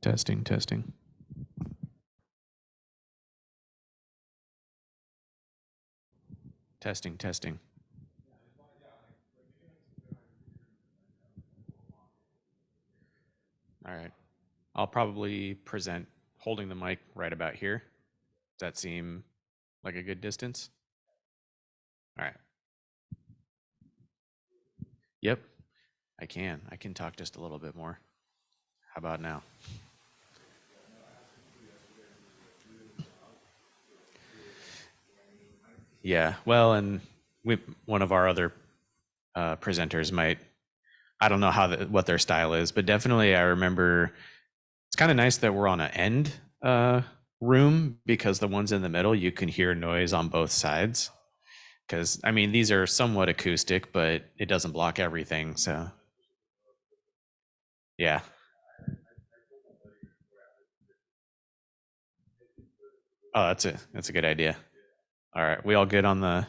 Testing, testing. Testing, testing. All right. I'll probably present holding the mic right about here. Does that seem like a good distance? All right. Yep, I can. I can talk just a little bit more. How about now? Yeah. Well, and one of our other presenters might. I don't know what their style is, but definitely I remember it's kind of nice that we're on an end room because the ones in the middle you can hear noise on both sides. Because I mean these are somewhat acoustic, but it doesn't block everything. So yeah. Oh, that's a good idea. All right, we all good on the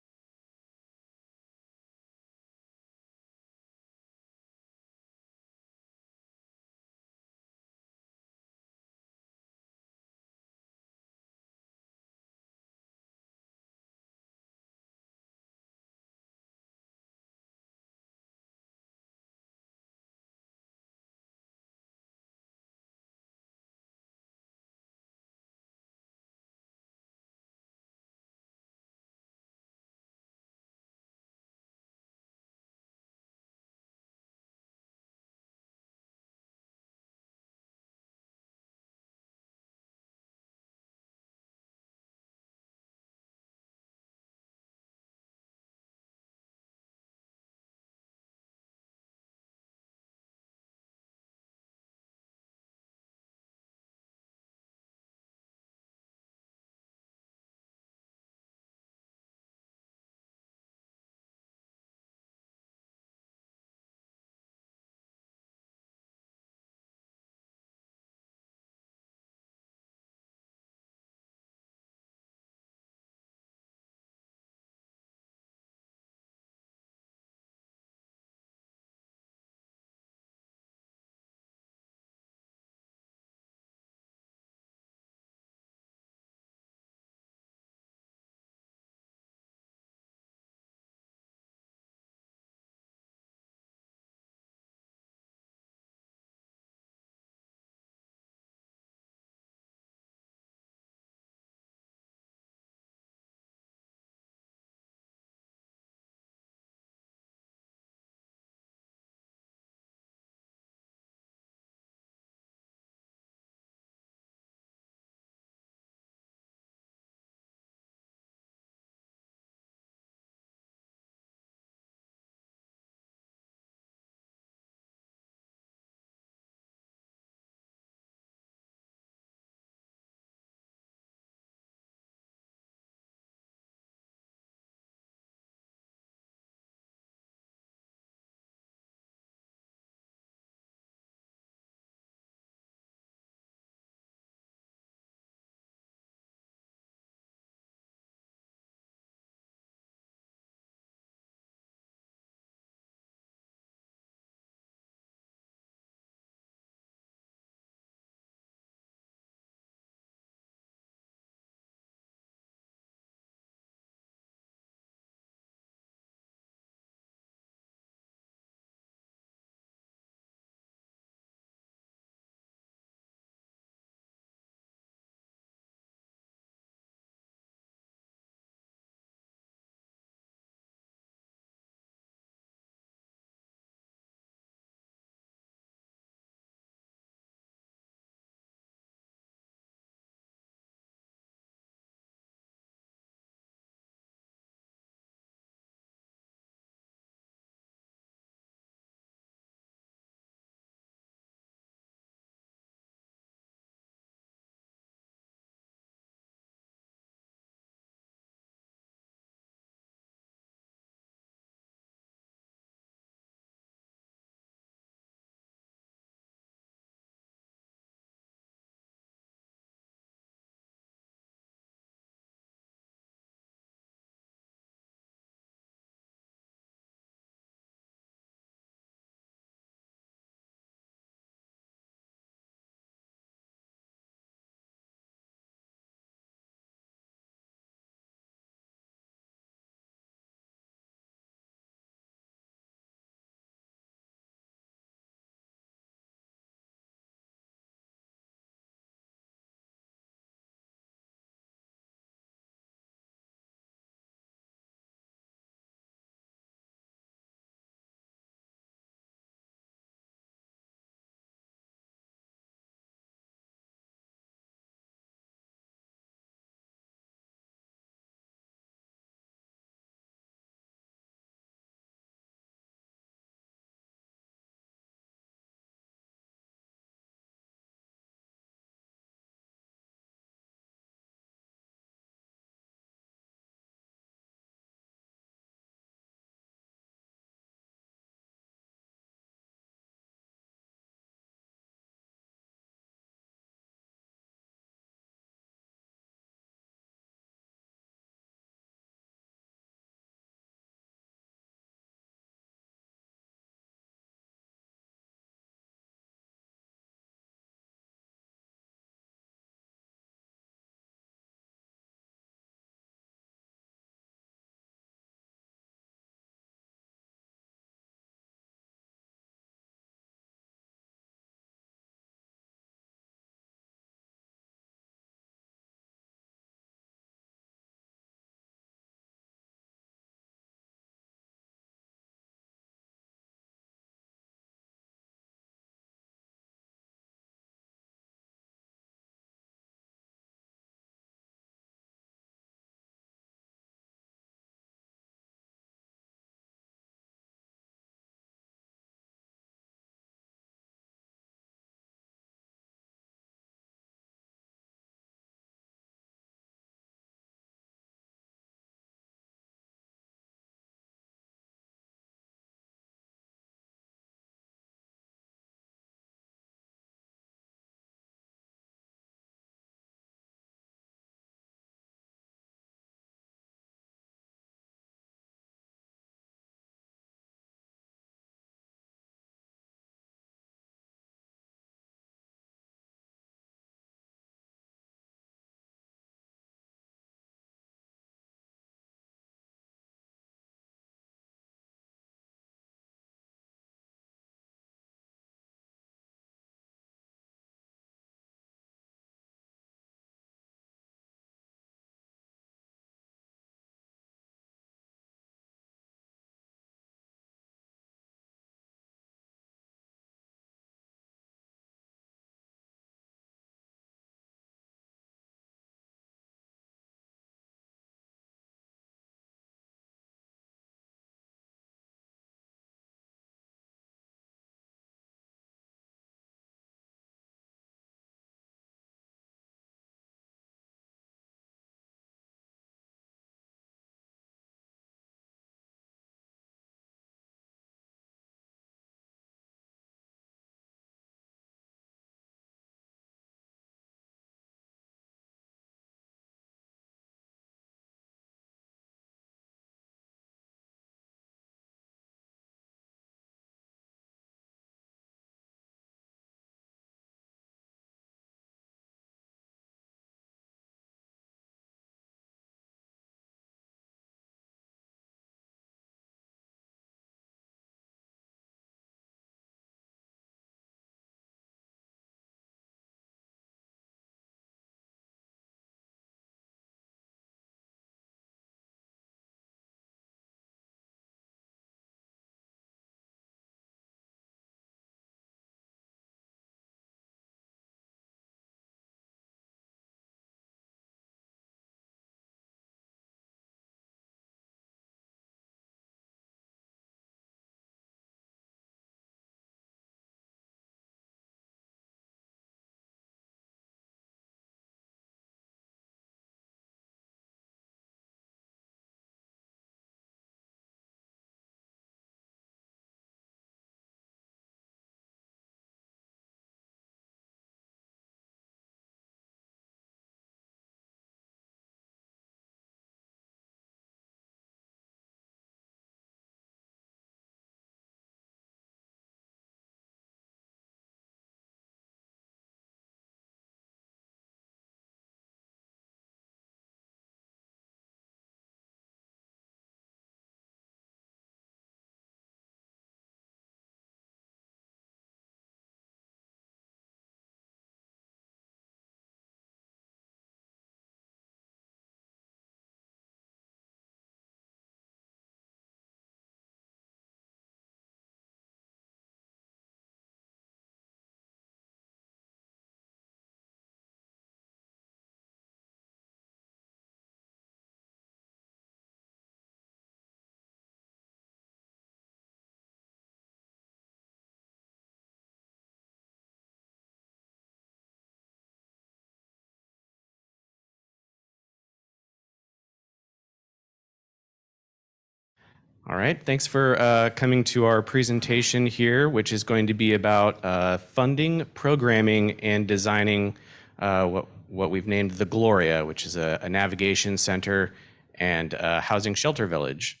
All right, thanks for coming to our presentation here, which is going to be about funding, programming, and designing what we've named the Gloria, which is a navigation center and housing shelter village.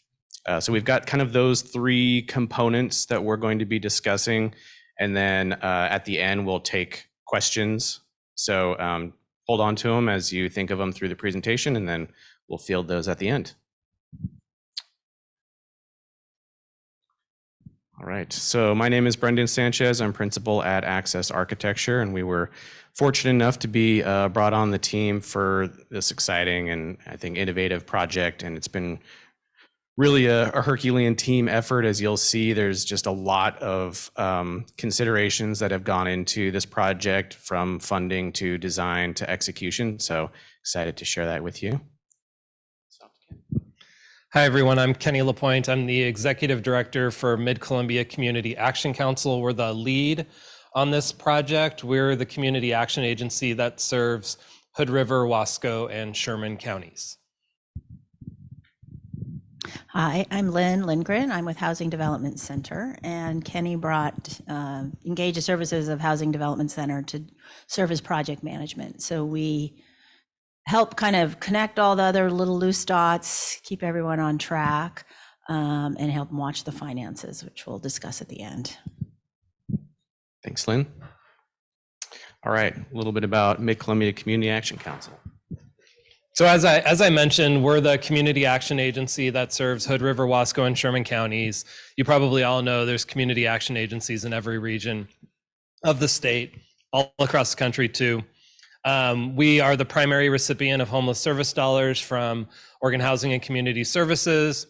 So we've got kind of those three components that we're going to be discussing, and then at the end we'll take questions. So hold on to them as you think of them through the presentation, and then we'll field those at the end. All right, so my name is Brendan Sanchez. I'm principal at Access Architecture, and we were fortunate enough to be brought on the team for this exciting and I think innovative project, and it's been really a Herculean team effort. As you'll see, there's just a lot of considerations that have gone into this project, from funding to design to execution, so excited to share that with you. Hi, everyone. I'm Kenny LaPointe. I'm the Executive Director for Mid-Columbia Community Action Council. We're the lead on this project. We're the community action agency that serves Hood River, Wasco, and Sherman counties. Hi, I'm Lynn Lindgren. I'm with Housing Development Center, and Kenny brought Engage the Services of Housing Development Center to serve as project management. So we help kind of connect all the other little loose dots, keep everyone on track, and help them watch the finances, which we'll discuss at the end. Thanks, Lynn. All right, a little bit about Mid-Columbia Community Action Council. So as I mentioned, we're the community action agency that serves Hood River, Wasco, and Sherman counties. You probably all know there's community action agencies in every region of the state, all across the country too. We are the primary recipient of homeless service dollars from Oregon Housing and Community Services.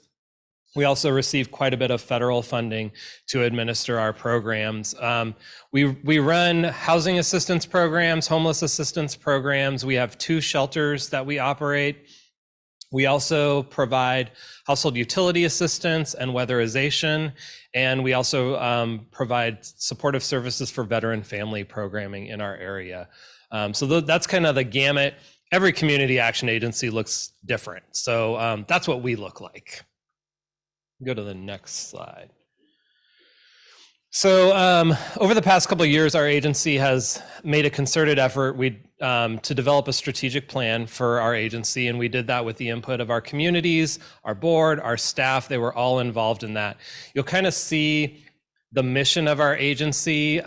We also receive quite a bit of federal funding to administer our programs. We run housing assistance programs, homeless assistance programs. We have 2 shelters that we operate. We also provide household utility assistance and weatherization, and we also provide supportive services for veteran family programming in our area. So that's kind of the gamut. Every community action agency looks different. So that's what we look like. Go to the next slide. So over the past couple of years, our agency has made a concerted effort to develop a strategic plan for our agency, and we did that with the input of our communities, our board, our staff. They were all involved in that. You'll kind of see the mission of our agency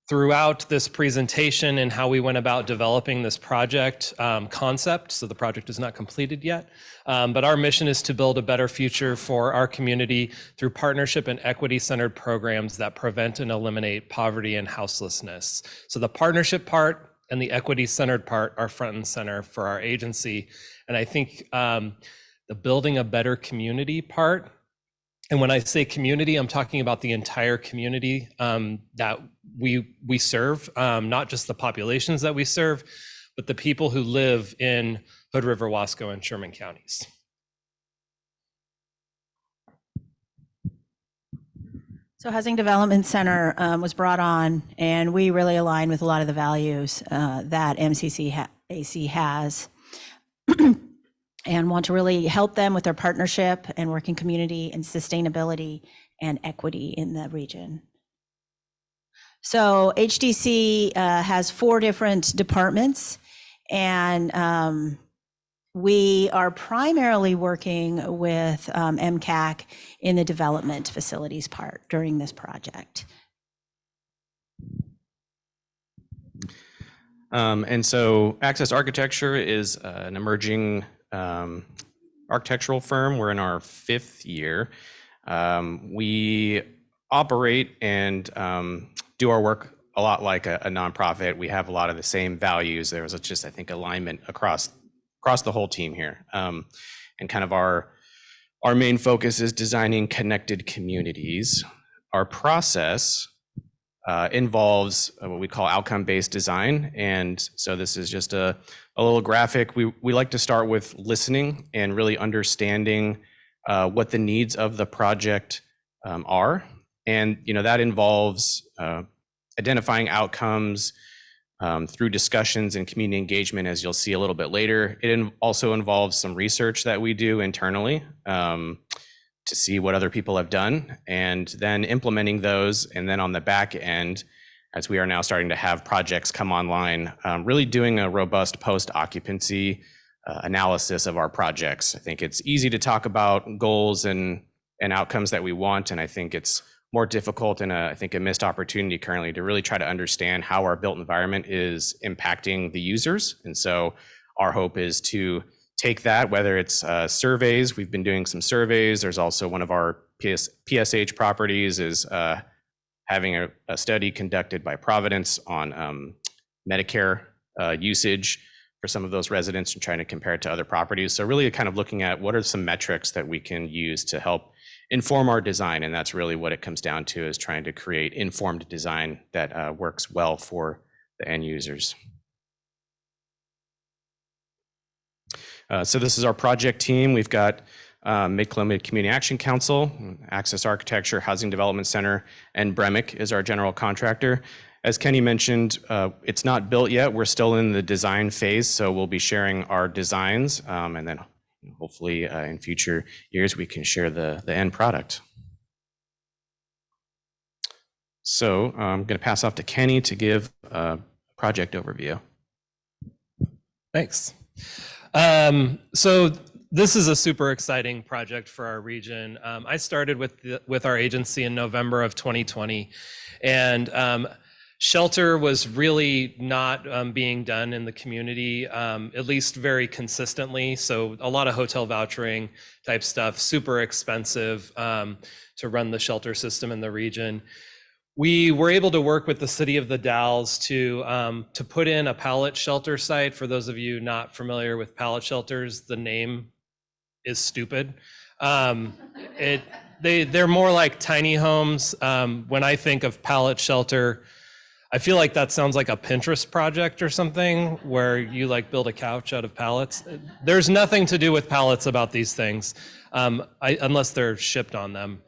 throughout this presentation and how we went about developing this project concept. So the project is not completed yet, but our mission is to build a better future for our community through partnership and equity-centered programs that prevent and eliminate poverty and houselessness. So the partnership part and the equity-centered part are front and center for our agency. And I think the building a better community part, and when I say community, I'm talking about the entire community that we serve, not just the populations that we serve, but the people who live in Hood River, Wasco, and Sherman counties. So Housing Development Center was brought on, and we really align with a lot of the values that MCCAC has. And want to really help them with their partnership and working community and sustainability and equity in the region. So HDC has 4 different departments, and we are primarily working with MCCAC in the development facilities part during this project. And so Access Architecture is an emerging architectural firm. We're in our 5th year. We operate and do our work a lot like a nonprofit. We have a lot of the same values. There was just, I think, alignment across the whole team here. And kind of our main focus is designing connected communities. Our process involves what we call outcome-based design. And so this is just a little graphic. We like to start with listening and really understanding what the needs of the project are. And that involves identifying outcomes through discussions and community engagement, as you'll see a little bit later. It also involves some research that we do internally. to see what other people have done and then implementing those. And then on the back end, as we are now starting to have projects come online, really doing a robust post-occupancy analysis of our projects. I think it's easy to talk about goals and outcomes that we want, and I think it's more difficult and I think a missed opportunity currently to really try to understand how our built environment is impacting the users. And so our hope is to take that, whether it's surveys, we've been doing some surveys. There's also one of our PSH properties is having a study conducted by Providence on Medicare usage for some of those residents and trying to compare it to other properties. So really kind of looking at what are some metrics that we can use to help inform our design. And that's really what it comes down to, is trying to create informed design that works well for the end users. So this is our project team. We've got Mid-Columbia Community Action Council, Access Architecture, Housing Development Center, and Bremik is our general contractor. As Kenny mentioned, it's not built yet. We're still in the design phase, so we'll be sharing our designs, and then hopefully in future years we can share the end product. So I'm going to pass off to Kenny to give a project overview. Thanks. So this is a super exciting project for our region. I started with our agency in November of 2020, and shelter was really not being done in the community, at least very consistently. So a lot of hotel vouchering type stuff, super expensive to run the shelter system in the region. We were able to work with the city of the Dalles to put in a pallet shelter site. For those of you not familiar with pallet shelters, the name is stupid. They're more like tiny homes. When I think of pallet shelter, I feel like that sounds like a Pinterest project or something where you like build a couch out of pallets. There's nothing to do with pallets about these things, unless they're shipped on them.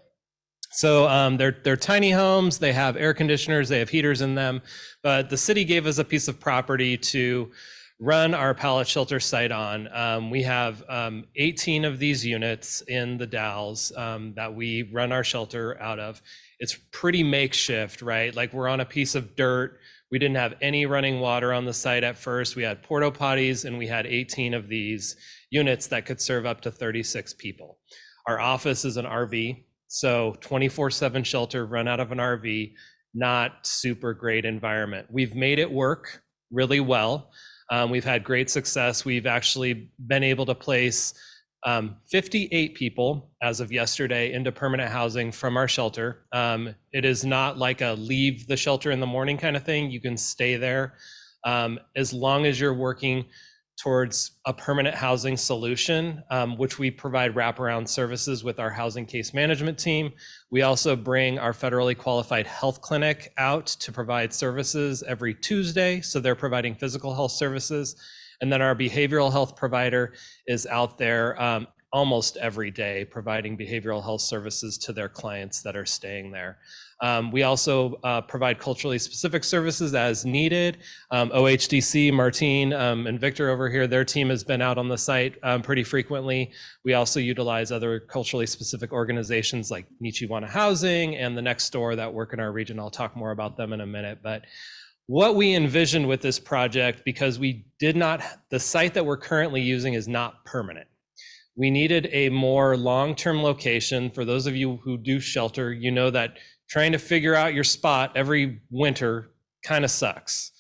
So they're tiny homes, they have air conditioners, they have heaters in them, but the city gave us a piece of property to run our pallet shelter site on. We have 18 of these units in the Dalles that we run our shelter out of. It's pretty makeshift, right? Like we're on a piece of dirt. We didn't have any running water on the site at first. We had porta potties and we had 18 of these units that could serve up to 36 people. Our office is an RV. So 24/7 shelter run out of an RV, not super great environment. We've made it work really well. We've had great success. We've actually been able to place 58 people as of yesterday into permanent housing from our shelter. It is not like a leave the shelter in the morning kind of thing. You can stay there as long as you're working towards a permanent housing solution, which we provide wraparound services with our housing case management team. We also bring our federally qualified health clinic out to provide services every Tuesday. So they're providing physical health services. And then our behavioral health provider is out there almost every day providing behavioral health services to their clients that are staying there. We also provide culturally specific services as needed. OHDC, Martine, and Victor over here, their team has been out on the site pretty frequently. We also utilize other culturally specific organizations like Nichiwana Housing and the Next Door that work in our region. I'll talk more about them in a minute. But what we envisioned with this project, because the site that we're currently using is not permanent. We needed a more long-term location. For those of you who do shelter, you know that trying to figure out your spot every winter kind of sucks.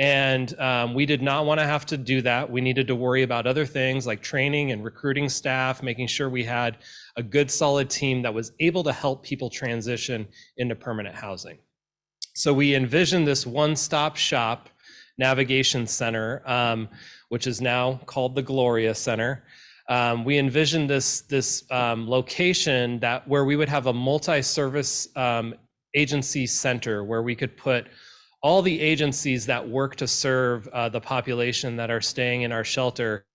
And we did not want to have to do that. We needed to worry about other things like training and recruiting staff, making sure we had a good solid team that was able to help people transition into permanent housing. So we envisioned this one-stop shop navigation center, which is now called the Gloria Center. We envisioned this location where we would have a multi-service agency center where we could put all the agencies that work to serve the population that are staying in our shelter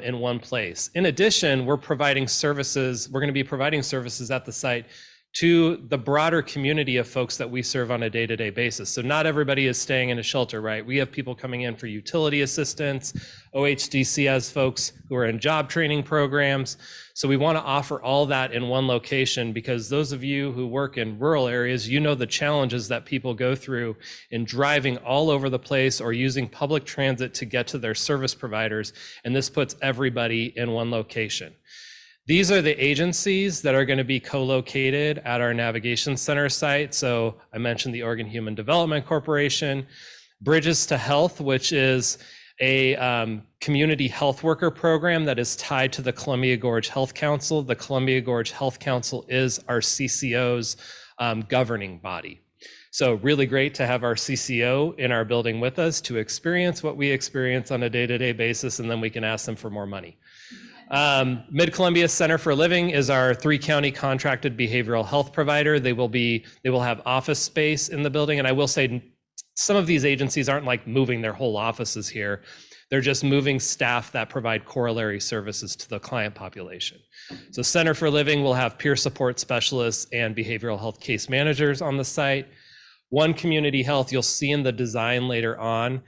in one place. In addition, we're providing services. We're going to be providing services at the site to the broader community of folks that we serve on a day-to-day basis. So not everybody is staying in a shelter, right? We have people coming in for utility assistance. OHDC has folks who are in job training programs. So we want to offer all that in one location, because those of you who work in rural areas, you know the challenges that people go through in driving all over the place or using public transit to get to their service providers. And this puts everybody in one location. These are the agencies that are going to be co-located at our navigation center site. So I mentioned the Oregon Human Development Corporation, Bridges to Health, which is a community health worker program that is tied to the Columbia Gorge Health Council. The Columbia Gorge Health Council is our CCO's governing body. So really great to have our CCO in our building with us to experience what we experience on a day-to-day basis, and then we can ask them for more money. Mid-Columbia Center for Living is our 3-county contracted behavioral health provider. They will have office space in the building. And I will say some of these agencies aren't like moving their whole offices here. They're just moving staff that provide corollary services to the client population. So Center for Living will have peer support specialists and behavioral health case managers on the site. One Community Health, you'll see in the design later on,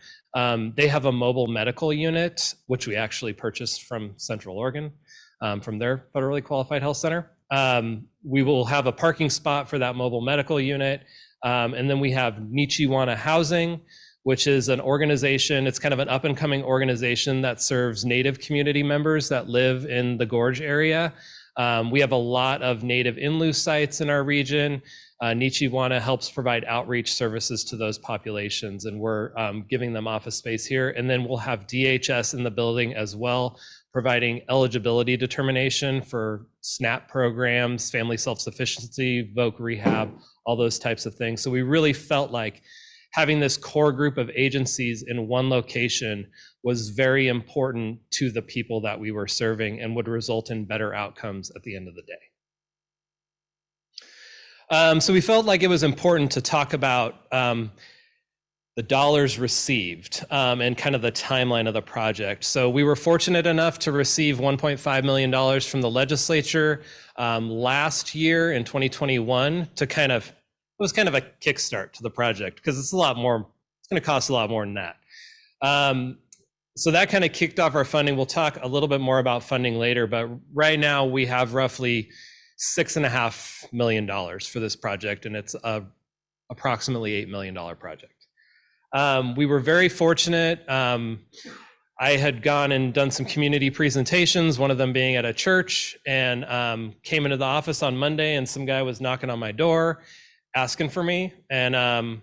they have a mobile medical unit, which we actually purchased from Central Oregon, from their federally qualified health center. We will have a parking spot for that mobile medical unit. And then we have Nichiwana Housing, which is an organization, it's kind of an up and coming organization that serves Native community members that live in the Gorge area. We have a lot of Native in-lieu sites in our region. Nichiwana helps provide outreach services to those populations, and we're giving them office space here. And then we'll have DHS in the building as well, providing eligibility determination for SNAP programs, family self-sufficiency, VOC rehab, all those types of things. So we really felt like having this core group of agencies in one location was very important to the people that we were serving and would result in better outcomes at the end of the day. So we felt like it was important to talk about the dollars received and kind of the timeline of the project. So we were fortunate enough to receive $1.5 million from the legislature last year in 2021 to kind of, it was kind of a kickstart to the project, because it's a lot more, it's going to cost a lot more than that. So that kind of kicked off our funding. We'll talk a little bit more about funding later, but right now we have roughly $6.5 million for this project, and it's approximately $8 million project. We were very fortunate. I had gone and done some community presentations, one of them being at a church, and came into the office on Monday, and some guy was knocking on my door asking for me. And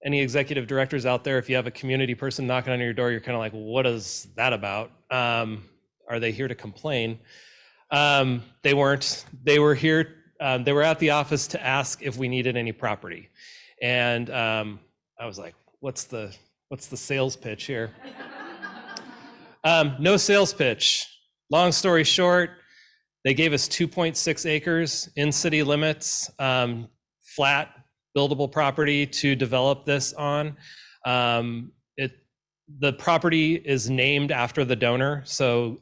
any executive directors out there, if you have a community person knocking on your door, you're kind of like, what is that about? Are they here to complain? They weren't. They were here. They were at the office to ask if we needed any property. And I was like, what's the sales pitch here? No sales pitch. Long story short, they gave us 2.6 acres in city limits, flat buildable property to develop this on. The property is named after the donor. So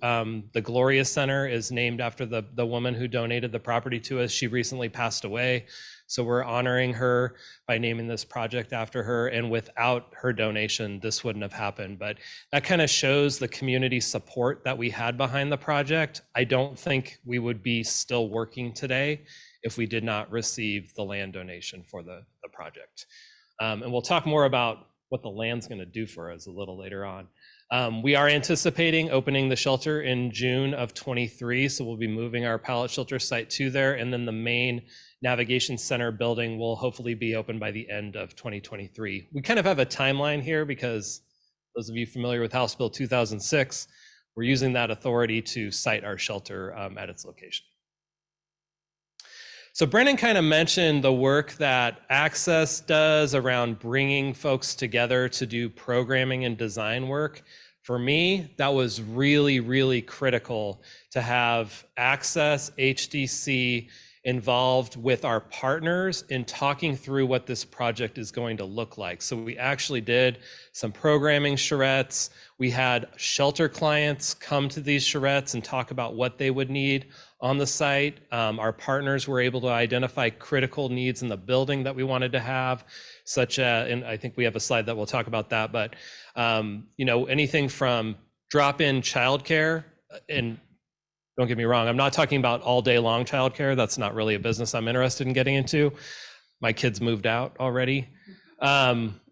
the Gloria Center is named after the woman who donated the property to us. She recently passed away. So we're honoring her by naming this project after her. And without her donation, this wouldn't have happened. But that kind of shows the community support that we had behind the project. I don't think we would be still working today if we did not receive the land donation for the project. And we'll talk more about what the land's going to do for us a little later on. We are anticipating opening the shelter in June of 23. So we'll be moving our pallet shelter site to there. And then the main navigation center building will hopefully be open by the end of 2023. We kind of have a timeline here because those of you familiar with House Bill 2006, we're using that authority to site our shelter at its location. So Brennan kind of mentioned the work that Access does around bringing folks together to do programming and design work. For me, that was really, really critical to have Access, HDC involved with our partners in talking through what this project is going to look like. So we actually did some programming charrettes. We had shelter clients come to these charrettes and talk about what they would need on the site. Our partners were able to identify critical needs in the building that we wanted to have, such as, and I think we have a slide that will talk about that, but anything from drop-in childcare, and don't get me wrong, I'm not talking about all day long childcare. That's not really a business I'm interested in getting into. My kids moved out already.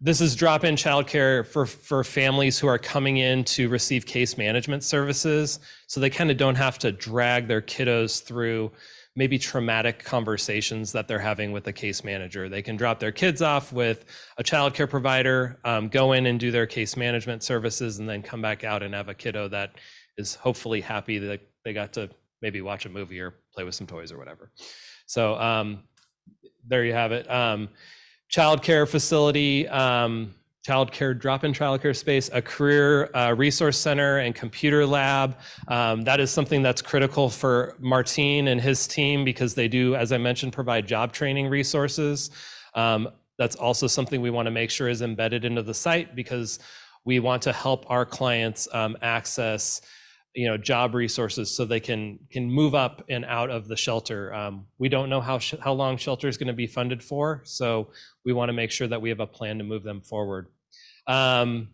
This is drop-in childcare for families who are coming in to receive case management services. So they kind of don't have to drag their kiddos through maybe traumatic conversations that they're having with the case manager. They can drop their kids off with a childcare provider, go in and do their case management services, and then come back out and have a kiddo that is hopefully happy that they got to maybe watch a movie or play with some toys or whatever. So there you have it. Childcare facility, childcare drop-in childcare space, a career resource center and computer lab. That is something that's critical for Martine and his team because they do, as I mentioned, provide job training resources. That's also something we want to make sure is embedded into the site because we want to help our clients access job resources so they can move up and out of the shelter. We don't know how long shelter is going to be funded for, so we want to make sure that we have a plan to move them forward. A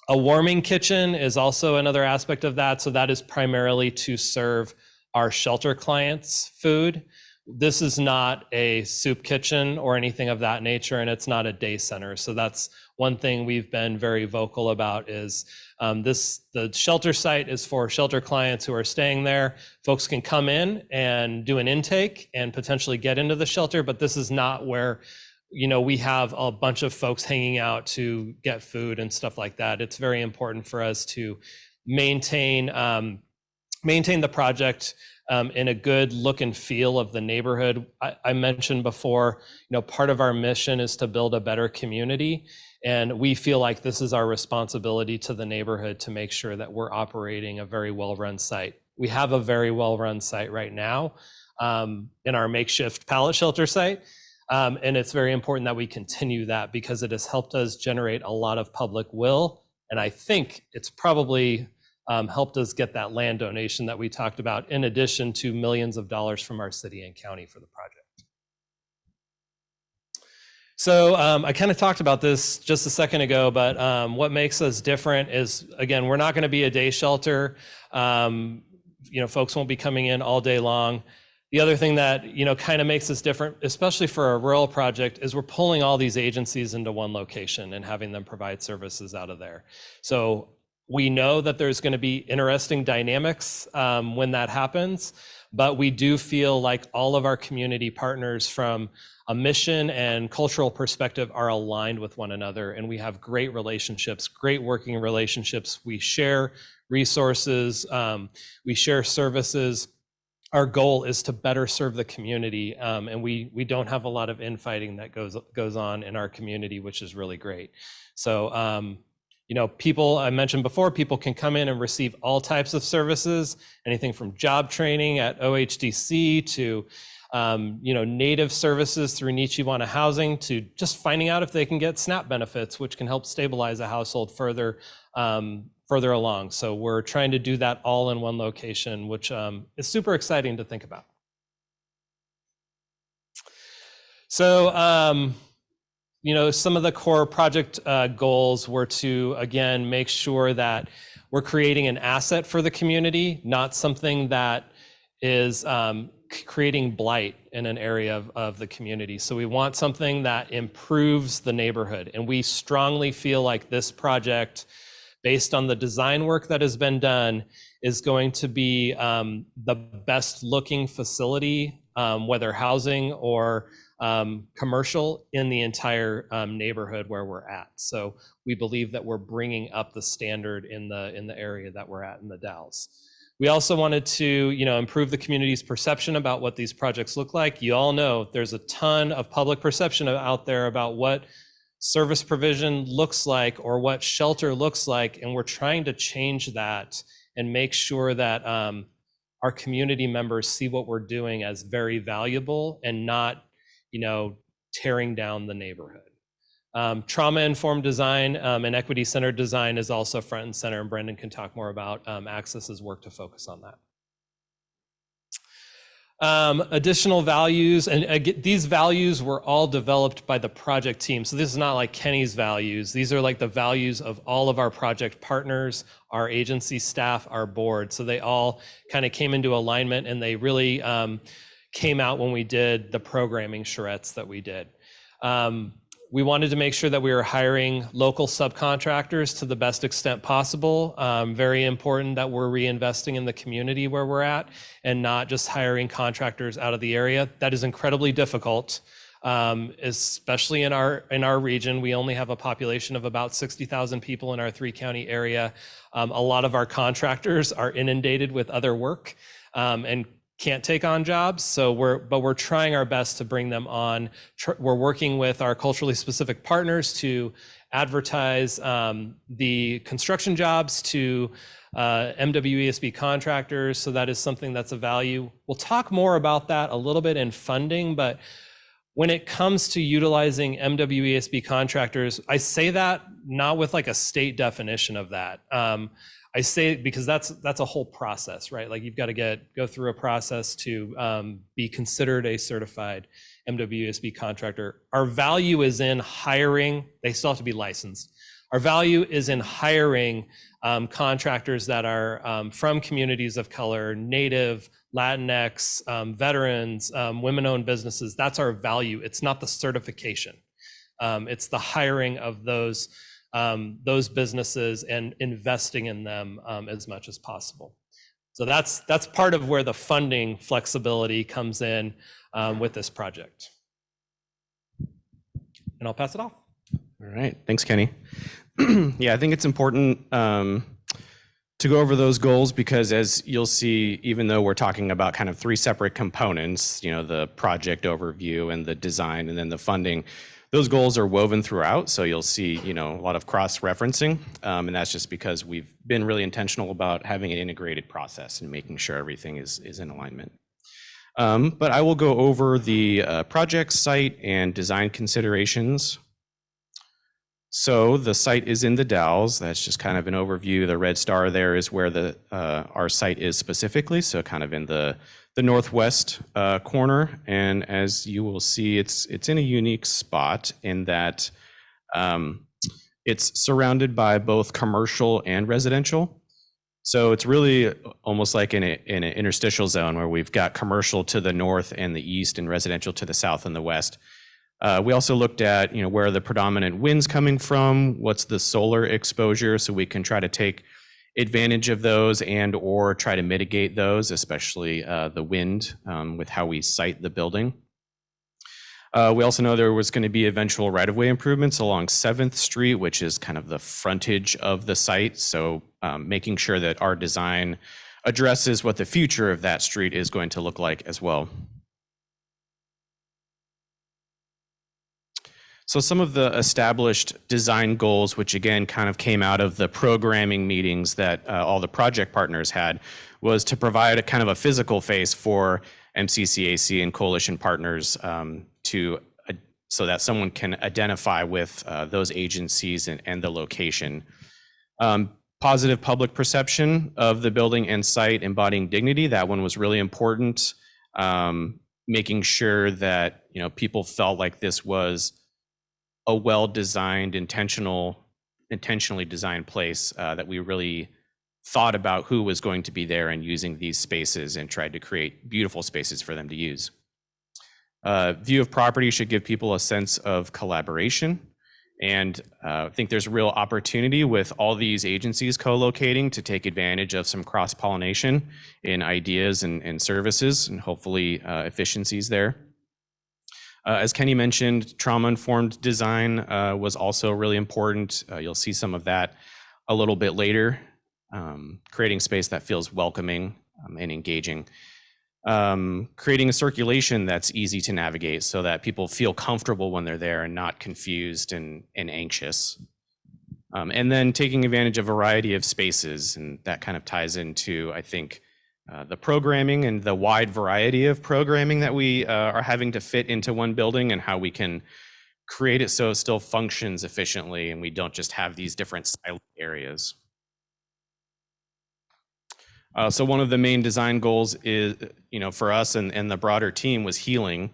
warming kitchen is also another aspect of that. So that is primarily to serve our shelter clients food. This is not a soup kitchen or anything of that nature, and it's not a day center. So that's one thing we've been very vocal about is the shelter site is for shelter clients who are staying there. Folks can come in and do an intake and potentially get into the shelter, but this is not where we have a bunch of folks hanging out to get food and stuff like that. It's very important for us to maintain the project in a good look and feel of the neighborhood. I mentioned before, part of our mission is to build a better community. And we feel like this is our responsibility to the neighborhood to make sure that we're operating a very well-run site. We have a very well-run site right now in our makeshift pallet shelter site. And it's very important that we continue that because it has helped us generate a lot of public will. And I think it's probably helped us get that land donation that we talked about, in addition to millions of dollars from our city and county for the project. So I kind of talked about this just a second ago, but what makes us different is, again, we're not going to be a day shelter. Folks won't be coming in all day long. The other thing that kind of makes us different, especially for a rural project, is we're pulling all these agencies into one location and having them provide services out of there. So we know that there's going to be interesting dynamics when that happens, but we do feel like all of our community partners from a mission and cultural perspective are aligned with one another, and we have great relationships, great working relationships. We share resources, we share services. Our goal is to better serve the community, and we don't have a lot of infighting that goes on in our community, which is really great. So people, I mentioned before, people can come in and receive all types of services, anything from job training at OHDC to native services through Nichiwana Housing to just finding out if they can get SNAP benefits, which can help stabilize a household further along. So we're trying to do that all in one location, which is super exciting to think about. So, some of the core project goals were to, again, make sure that we're creating an asset for the community, not something that is creating blight in an area of the community. So we want something that improves the neighborhood. And we strongly feel like this project, based on the design work that has been done, is going to be the best looking facility, whether housing or commercial, in the entire neighborhood where we're at. So we believe that we're bringing up the standard in the area that we're at in the Dalles. We also wanted to, improve the community's perception about what these projects look like. You all know there's a ton of public perception out there about what service provision looks like or what shelter looks like, and we're trying to change that and make sure that our community members see what we're doing as very valuable and not, tearing down the neighborhood. Trauma-informed design and equity-centered design is also front and center, and Brendan can talk more about Access's work to focus on that. Additional values, and these values were all developed by the project team. So this is not like Kenny's values. These are like the values of all of our project partners, our agency staff, our board. So they all kind of came into alignment, and they really came out when we did the programming charrettes that we did. We wanted to make sure that we were hiring local subcontractors to the best extent possible. Very important that we're reinvesting in the community where we're at and not just hiring contractors out of the area. That is incredibly difficult, especially in our region. We only have a population of about 60,000 people in our 3-county area. A lot of our contractors are inundated with other work and can't take on jobs. So we're trying our best to bring them on. We're working with our culturally specific partners to advertise the construction jobs to MWESB contractors. So that is something that's a value. We'll talk more about that a little bit in funding, but when it comes to utilizing MWESB contractors, I say that not with like a state definition of that. I say it because that's a whole process, right? Like you've got to go through a process to be considered a certified MWSB contractor. Our value is in hiring, they still have to be licensed. Our value is in hiring contractors that are from communities of color, Native, Latinx, veterans, women-owned businesses. That's our value. It's not the certification. It's the hiring of those businesses and investing in them as much as possible. So that's part of where the funding flexibility comes in with this project. And I'll pass it off. All right, thanks, Kenny. Yeah, I think it's important to go over those goals because as you'll see, even though we're talking about kind of 3 separate components, you know, the project overview and the design and then the funding, those goals are woven throughout. So you'll see, you know, a lot of cross-referencing, and that's just because we've been really intentional about having an integrated process and making sure everything is in alignment. But I will go over the project site and design considerations. So the site is in the Dalles. That's just kind of an overview. The red star there is where our site is specifically, so kind of in the northwest corner. And as you will see, it's in a unique spot in that it's surrounded by both commercial and residential. So it's really almost like in an interstitial zone where we've got commercial to the north and the east and residential to the south and the west. We also looked at, you know, where are the predominant winds coming from, what's the solar exposure, so we can try to take advantage of those and or try to mitigate those, especially the wind with how we site the building. We also know there was going to be eventual right-of-way improvements along 7th Street, which is kind of the frontage of the site. So making sure that our design addresses what the future of that street is going to look like as well. So some of the established design goals, which again kind of came out of the programming meetings that all the project partners had, was to provide a kind of a physical face for MCCAC and coalition partners so that someone can identify with those agencies and the location. Positive public perception of the building and site embodying dignity, that one was really important. Making sure that, you know, people felt like this was a well-designed, intentionally designed place, that we really thought about who was going to be there and using these spaces and tried to create beautiful spaces for them to use. View of property should give people a sense of collaboration. And I think there's a real opportunity with all these agencies co-locating to take advantage of some cross-pollination in ideas and services and hopefully efficiencies there. As Kenny mentioned, trauma-informed design was also really important. You'll see some of that a little bit later, creating space that feels welcoming and engaging. Creating a circulation that's easy to navigate so that people feel comfortable when they're there and not confused and anxious. And then taking advantage of a variety of spaces, and that kind of ties into, I think, the programming and the wide variety of programming that we are having to fit into one building and how we can create it so it still functions efficiently and we don't just have these different siloed areas. So one of the main design goals is, for us and the broader team was healing,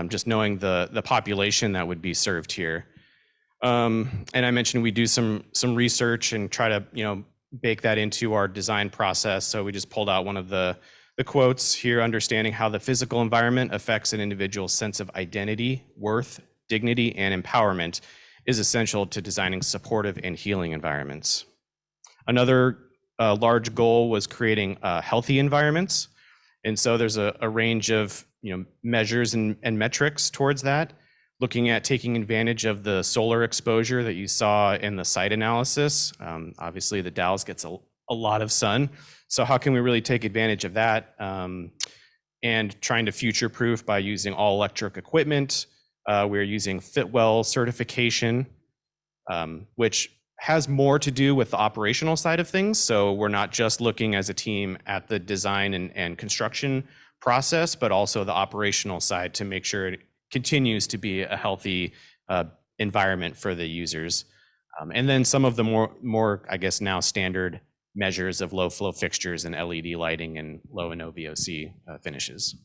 just knowing the population that would be served here. And I mentioned we do some research and try to, bake that into our design process. So we just pulled out one of the quotes here: understanding how the physical environment affects an individual's sense of identity, worth, dignity, and empowerment is essential to designing supportive and healing environments. Another large goal was creating healthy environments. And so there's a range of measures and metrics towards that, looking at taking advantage of the solar exposure that you saw in the site analysis. Obviously, the Dalles gets a lot of sun. So how can we really take advantage of that? And trying to future-proof by using all-electric equipment. We're using Fitwell certification, which has more to do with the operational side of things. So we're not just looking as a team at the design and construction process, but also the operational side to make sure it continues to be a healthy environment for the users. And then some of the more, I guess, now standard measures of low flow fixtures and LED lighting and low and no VOC finishes.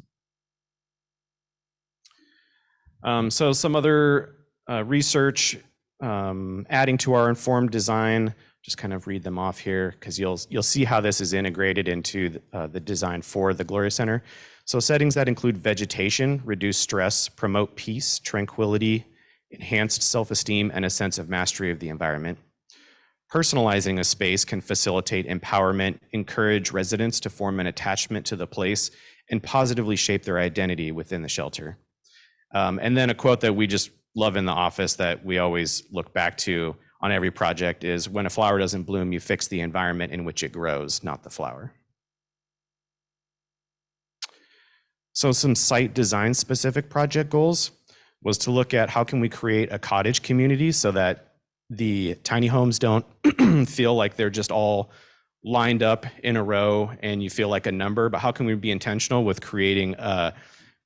So some other research adding to our informed design, just kind of read them off here because you'll see how this is integrated into the design for the Gloria Center. So settings that include vegetation, reduce stress, promote peace, tranquility, enhanced self-esteem, and a sense of mastery of the environment. Personalizing a space can facilitate empowerment, encourage residents to form an attachment to the place, and positively shape their identity within the shelter. And then a quote that we just love in the office that we always look back to on every project is, when a flower doesn't bloom, you fix the environment in which it grows, not the flower. So some site design specific project goals was to look at how can we create a cottage community so that the tiny homes don't feel like they're just all lined up in a row and you feel like a number, but how can we be intentional with creating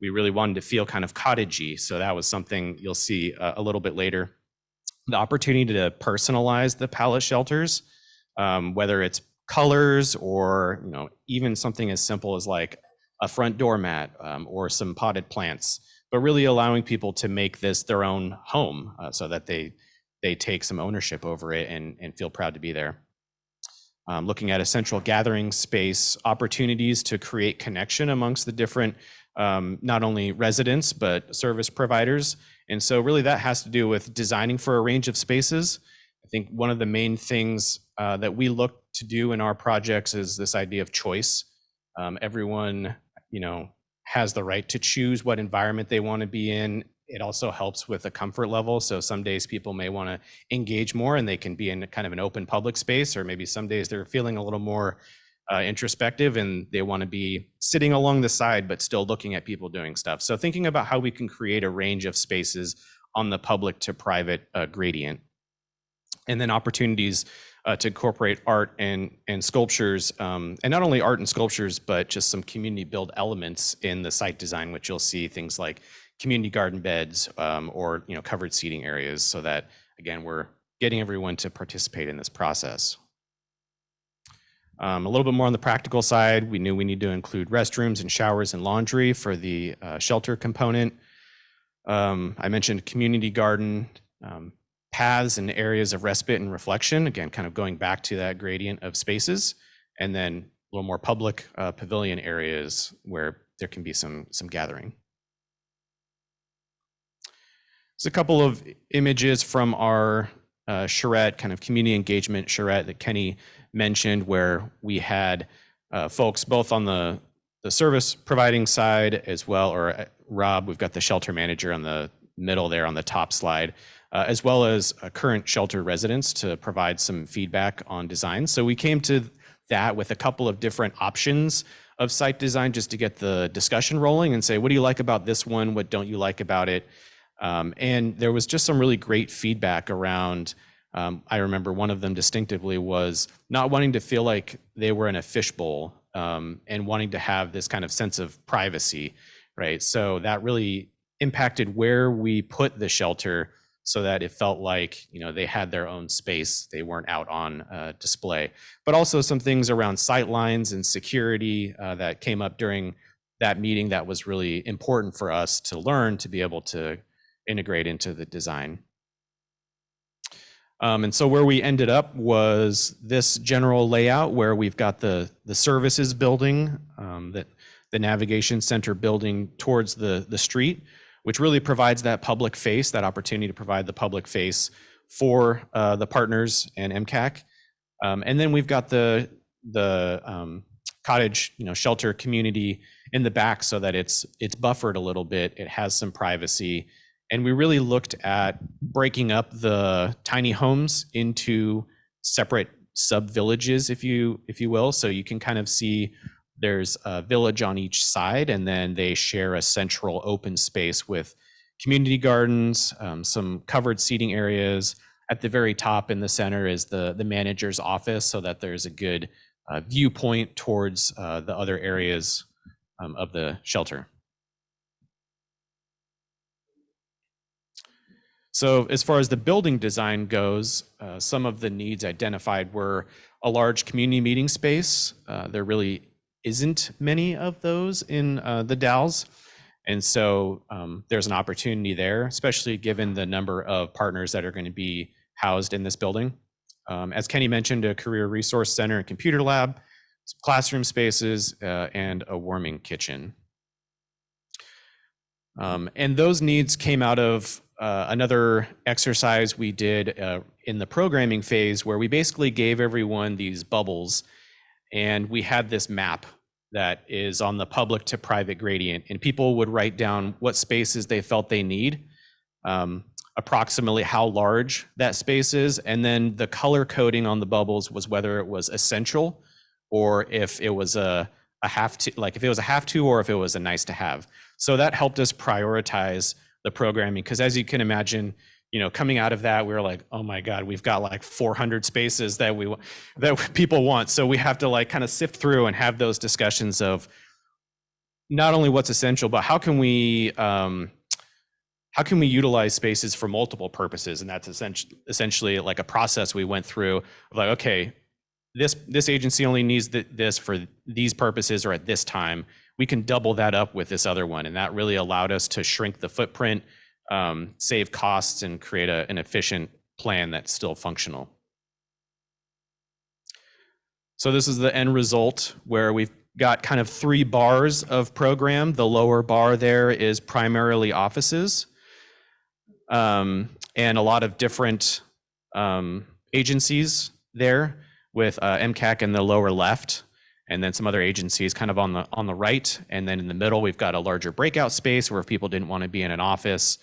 we really wanted to feel kind of cottagey. So that was something you'll see a little bit later. The opportunity to personalize the pallet shelters, whether it's colors or even something as simple as like a front doormat or some potted plants, but really allowing people to make this their own home so that they take some ownership over it and feel proud to be there. Looking at a central gathering space, opportunities to create connection amongst the different not only residents, but service providers. And so really that has to do with designing for a range of spaces. I think one of the main things that we look to do in our projects is this idea of choice. Everyone, has the right to choose what environment they want to be in. It also helps with the comfort level. So some days people may want to engage more and they can be in kind of an open public space, or maybe some days they're feeling a little more introspective and they want to be sitting along the side but still looking at people doing stuff. So thinking about how we can create a range of spaces on the public to private gradient. And then opportunities to incorporate art and sculptures, and not only art and sculptures, but just some community build elements in the site design, which you'll see things like community garden beds or covered seating areas, so that again we're getting everyone to participate in this process. A little bit more on the practical side, we knew we need to include restrooms and showers and laundry for the shelter component. I mentioned community garden, paths and areas of respite and reflection, again, kind of going back to that gradient of spaces, and then a little more public pavilion areas where there can be some gathering. There's a couple of images from our charrette, kind of community engagement charrette that Kenny mentioned, where we had folks both on the service providing side as well, or Rob, we've got the shelter manager on the middle there on the top slide, as well as current shelter residents to provide some feedback on design. So we came to that with a couple of different options of site design just to get the discussion rolling and say, what do you like about this one? What don't you like about it? And there was just some really great feedback around, I remember one of them distinctively was not wanting to feel like they were in a fishbowl and wanting to have this kind of sense of privacy, right? So that really impacted where we put the shelter so that it felt like, they had their own space. They weren't out on display. But also some things around sight lines and security that came up during that meeting that was really important for us to learn to be able to integrate into the design. And so where we ended up was this general layout where we've got the services building, that the navigation center building towards the street, which really provides that public face, that opportunity to provide the public face for the partners and MCCAC. And then we've got the cottage, shelter community in the back so that it's buffered a little bit. It has some privacy. And we really looked at breaking up the tiny homes into separate sub-villages, if you will. So you can kind of see there's a village on each side, and then they share a central open space with community gardens, some covered seating areas. At the very top in the center is the manager's office, so that there's a good viewpoint towards the other areas of the shelter. So as far as the building design goes, some of the needs identified were a large community meeting space. There really isn't many of those in the Dalles. And so there's an opportunity there, especially given the number of partners that are going to be housed in this building. As Kenny mentioned, a career resource center and computer lab, some classroom spaces, and a warming kitchen. And those needs came out of another exercise we did in the programming phase, where we basically gave everyone these bubbles, and we had this map that is on the public to private gradient, and people would write down what spaces they felt they need, approximately how large that space is, and then the color coding on the bubbles was whether it was essential or if it was a have to, like if it was a have to or if it was a nice to have. So that helped us prioritize the programming, because as you can imagine, coming out of that, we were like, oh my God, we've got like 400 spaces that people want. So we have to like kind of sift through and have those discussions of not only what's essential, but how can we utilize spaces for multiple purposes? And that's essentially like a process we went through of like, okay, this agency only needs this for these purposes or at this time. We can double that up with this other one. And that really allowed us to shrink the footprint, save costs, and create an efficient plan that's still functional. So this is the end result, where we've got kind of 3 bars of program. The lower bar there is primarily offices, and a lot of different agencies there, with MCCAC in the lower left, and then some other agencies kind of on the right. And then in the middle, we've got a larger breakout space where if people didn't want to be in an office,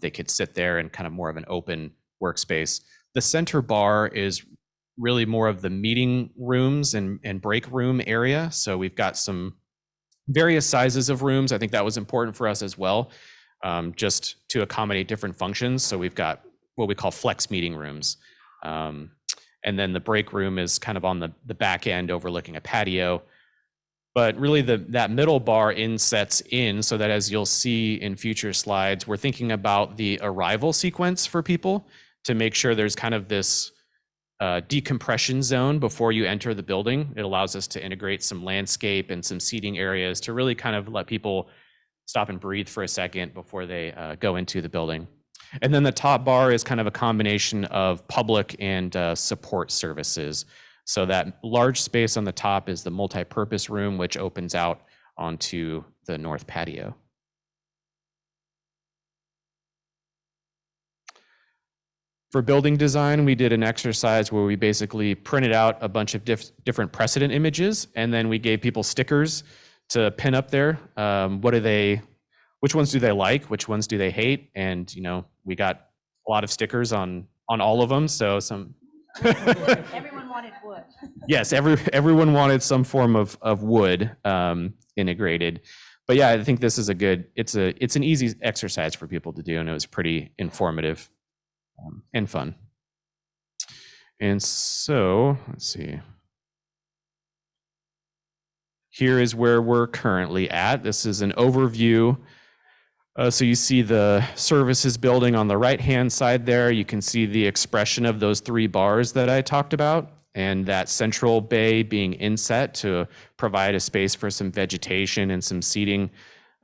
they could sit there in kind of more of an open workspace. The center bar is really more of the meeting rooms and break room area. So we've got some various sizes of rooms. I think that was important for us as well, just to accommodate different functions. So we've got what we call flex meeting rooms. And then the break room is kind of on the back end overlooking a patio. But really that middle bar insets in, so that as you'll see in future slides, we're thinking about the arrival sequence for people to make sure there's kind of this decompression zone before you enter the building. It allows us to integrate some landscape and some seating areas to really kind of let people stop and breathe for a second before they go into the building. And then the top bar is kind of a combination of public and support services. So that large space on the top is the multi-purpose room, which opens out onto the north patio. For building design, we did an exercise where we basically printed out a bunch of different precedent images, and then we gave people stickers to pin up there. Which ones do they like? Which ones do they hate? And we got a lot of stickers on all of them. So some. Everyone wanted wood. Yes, everyone wanted some form of wood integrated. But yeah, I think this is it's an easy exercise for people to do, and it was pretty informative and fun. And so let's see. Here is where we're currently at. This is an overview So you see the services building on the right-hand side there. You can see the expression of those 3 bars that I talked about, and that central bay being inset to provide a space for some vegetation and some seating,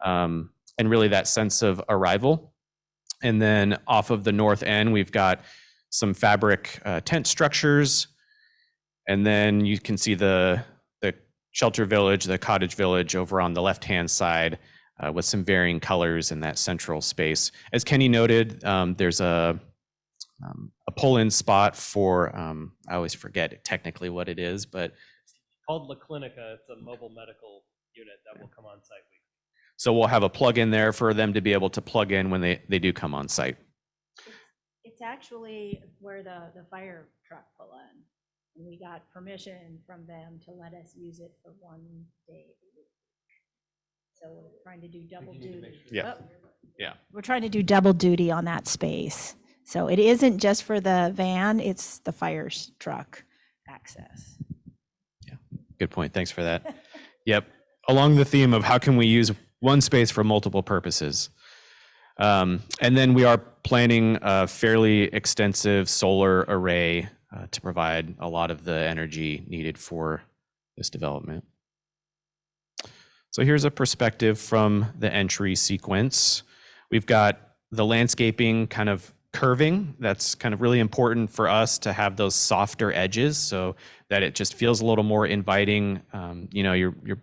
and really that sense of arrival. And then off of the north end, we've got some fabric tent structures. And then you can see the shelter village, the cottage village over on the left-hand side, with some varying colors in that central space. As Kenny noted, there's a pull-in spot for, I always forget technically what it is, but Called La Clinica. It's a mobile medical unit that will come on site weekly. so we'll have a plug-in there for them to be able to plug in when they do come on site. It's actually where the fire truck pull in. And we got permission from them to let us use it for 1 day a week. So we're trying to do double duty. Yeah. Yeah. We're trying to do double duty on that space. So it isn't just for the van, it's the fire truck access. Good point. Thanks for that. Yep. Along the theme of how can we use one space for multiple purposes. And then we are planning a fairly extensive solar array to provide a lot of the energy needed for this development. So here's a perspective from the entry sequence. We've got the landscaping kind of curving. That's kind of really important for us to have those softer edges so that it just feels a little more inviting. You know, you're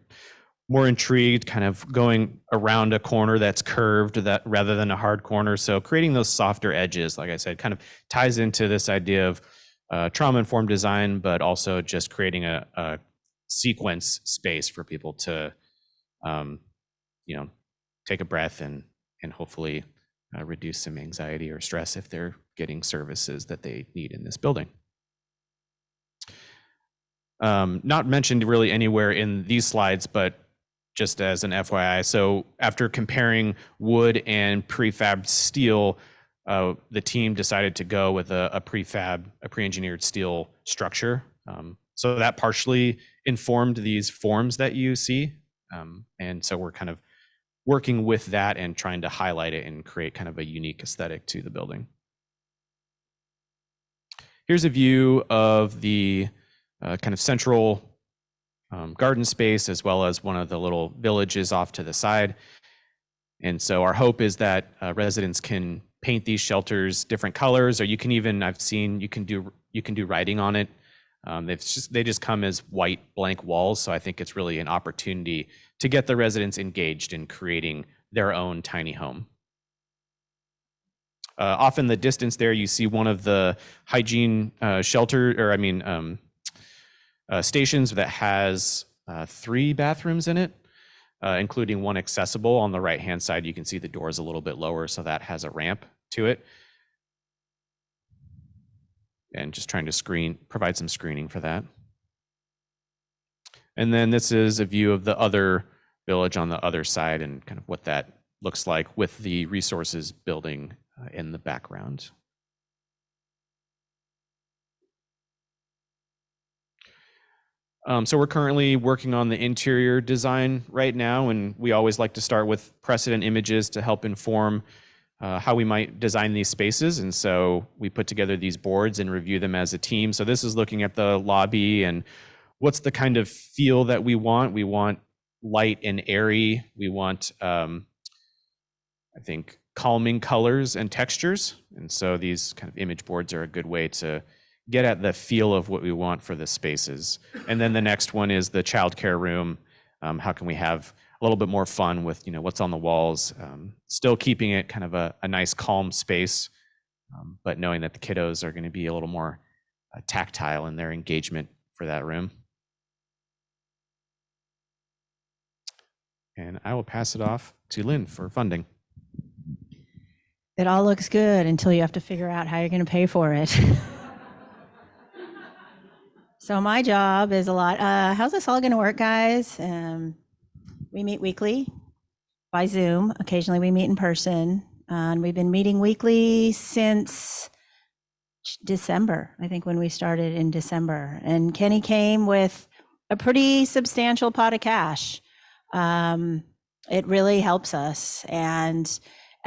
more intrigued kind of going around a corner that's curved that rather than a hard corner. So creating those softer edges, like I said, kind of ties into this idea of trauma-informed design, but also just creating a sequence space for people to, you know, take a breath and hopefully reduce some anxiety or stress if they're getting services that they need in this building. Not mentioned really anywhere in these slides, but just as an FYI, so after comparing wood and prefab steel, the team decided to go with a pre-engineered steel structure. So that partially informed these forms that you see. And so we're kind of working with that and trying to highlight it and create kind of a unique aesthetic to the building. Here's a view of the kind of central garden space, as well as one of the little villages off to the side. And so our hope is that residents can paint these shelters different colors, or you can even, I've seen, you can do writing on it. They just come as white blank walls. So I think it's really an opportunity to get the residents engaged in creating their own tiny home. Off in the distance there, you see one of the hygiene stations that has 3 bathrooms in it, including one accessible. On the right-hand side, you can see the door is a little bit lower, so that has a ramp to it. And just trying to provide some screening for that. And then this is a view of the other village on the other side and kind of what that looks like with the resources building in the background. So we're currently working on the interior design right now, and we always like to start with precedent images to help inform how we might design these spaces. And so we put together these boards and review them as a team. So this is looking at the lobby and what's the kind of feel that we want. We want light and airy. We want, I think, calming colors and textures. And so these kind of image boards are a good way to get at the feel of what we want for the spaces. And then the next one is the childcare room. How can we have a little bit more fun with, you know, what's on the walls, still keeping it kind of a nice calm space, but knowing that the kiddos are going to be a little more tactile in their engagement for that room. And I will pass it off to Lynn for funding. It all looks good until you have to figure out how you're going to pay for it. So my job is a lot. How's this all going to work, guys? We meet weekly by Zoom. Occasionally we meet in person. And we've been meeting weekly since December, I think, when we started in December. And Kenny came with a pretty substantial pot of cash. It really helps us. And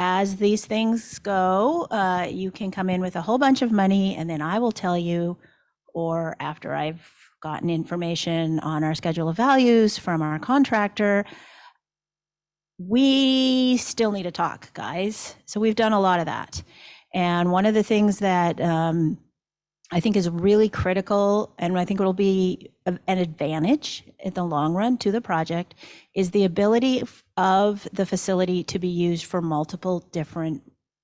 as these things go, you can come in with a whole bunch of money, and then I will tell you, or after I've gotten information on our schedule of values from our contractor, we still need to talk, guys. So we've done a lot of that. And one of the things that I think is really critical, and I think it'll be an advantage in the long run to the project, is the ability of the facility to be used for multiple different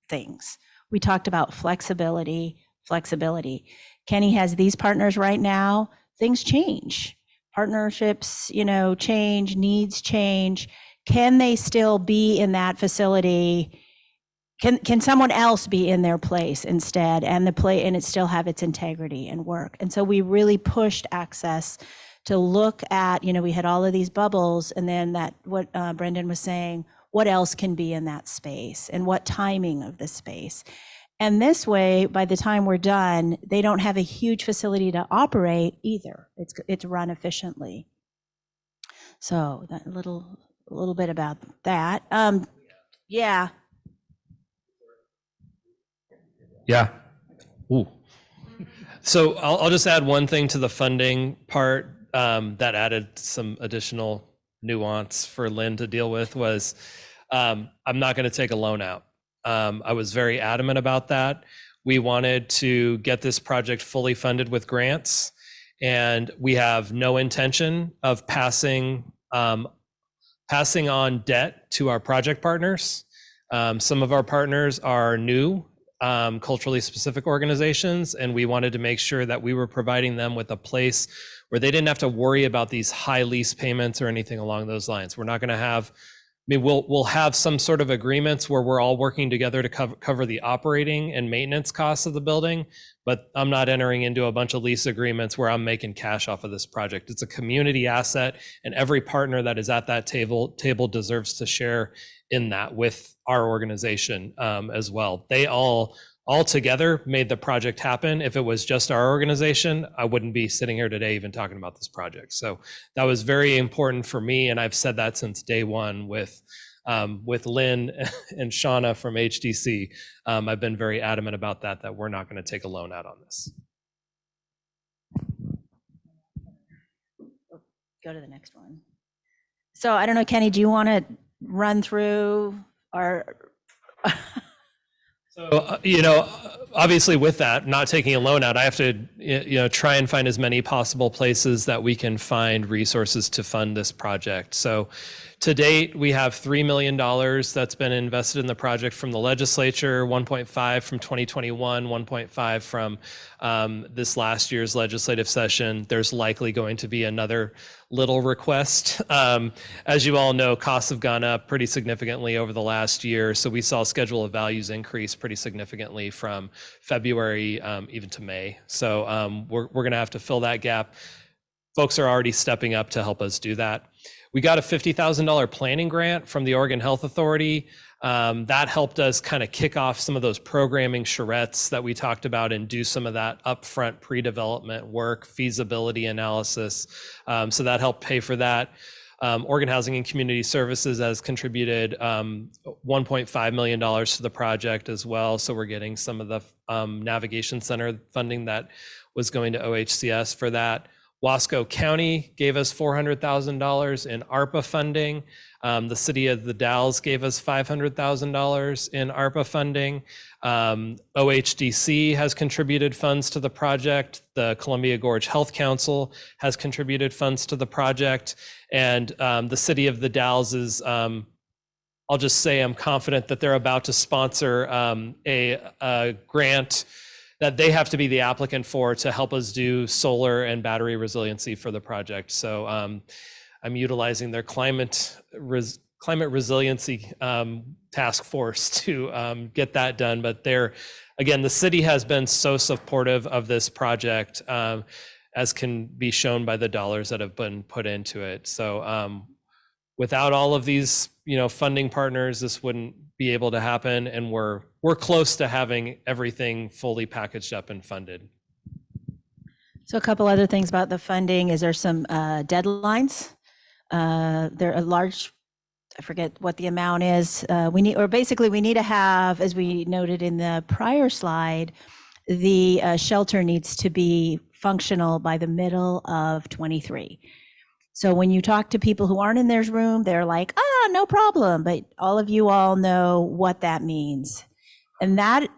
things. We talked about flexibility. Kenny has these partners right now. Things change. Partnerships, change, needs change. Can they still be in that facility? Can someone else be in their place instead, and it still have its integrity and work? And so we really pushed access to look at, we had all of these bubbles, and then what Brendan was saying, what else can be in that space and what timing of the space. And this way, by the time we're done, they don't have a huge facility to operate either. It's run efficiently. So that a little bit about that. Yeah. Yeah. Ooh. So I'll just add one thing to the funding part that added some additional nuance for Lynn to deal with was I'm not going to take a loan out. I was very adamant about that. We wanted to get this project fully funded with grants, and we have no intention of passing on debt to our project partners. Some of our partners are new culturally specific organizations, and we wanted to make sure that we were providing them with a place where they didn't have to worry about these high lease payments or anything along those lines. We're not going to have, we'll have some sort of agreements where we're all working together to cover the operating and maintenance costs of the building, but I'm not entering into a bunch of lease agreements where I'm making cash off of this project. It's a community asset, and every partner that is at that table deserves to share in that with our organization as well. They all together made the project happen. If it was just our organization, I wouldn't be sitting here today even talking about this project. So that was very important for me, and I've said that since day one with Lynn and Shauna from HDC. I've been very adamant about that we're not going to take a loan out on this. Go to the next one. So I don't know, Kenny, do you want to run through our... So, obviously with that, not taking a loan out, I have to, try and find as many possible places that we can find resources to fund this project. So to date, we have $3 million that's been invested in the project from the legislature, 1.5 from 2021, 1.5 from this last year's legislative session. There's likely going to be another little request. As you all know, costs have gone up pretty significantly over the last year. So we saw schedule of values increase pretty significantly from February even to May. So we're going to have to fill that gap. Folks are already stepping up to help us do that. We got a $50,000 planning grant from the Oregon Health Authority. That helped us kind of kick off some of those programming charrettes that we talked about and do some of that upfront pre-development work, feasibility analysis. So that helped pay for that. Oregon Housing and Community Services has contributed $1.5 million to the project as well. So we're getting some of the Navigation Center funding that was going to OHCS for that. Wasco County gave us $400,000 in ARPA funding. The city of the Dalles gave us $500,000 in ARPA funding. OHDC has contributed funds to the project. The Columbia Gorge Health Council has contributed funds to the project. And the city of the Dalles is, I'll just say I'm confident that they're about to sponsor a grant that they have to be the applicant for to help us do solar and battery resiliency for the project. So I'm utilizing their climate resiliency task force to get that done. But again, the city has been so supportive of this project, as can be shown by the dollars that have been put into it. So without all of these, funding partners, this wouldn't be able to happen. And we're close to having everything fully packaged up and funded. So a couple other things about the funding is there's some deadlines. There are I forget what the amount is. We need to have, as we noted in the prior slide, the shelter needs to be functional by the middle of 23. So when you talk to people who aren't in their room, they're like, no problem. But all of you all know what that means. And that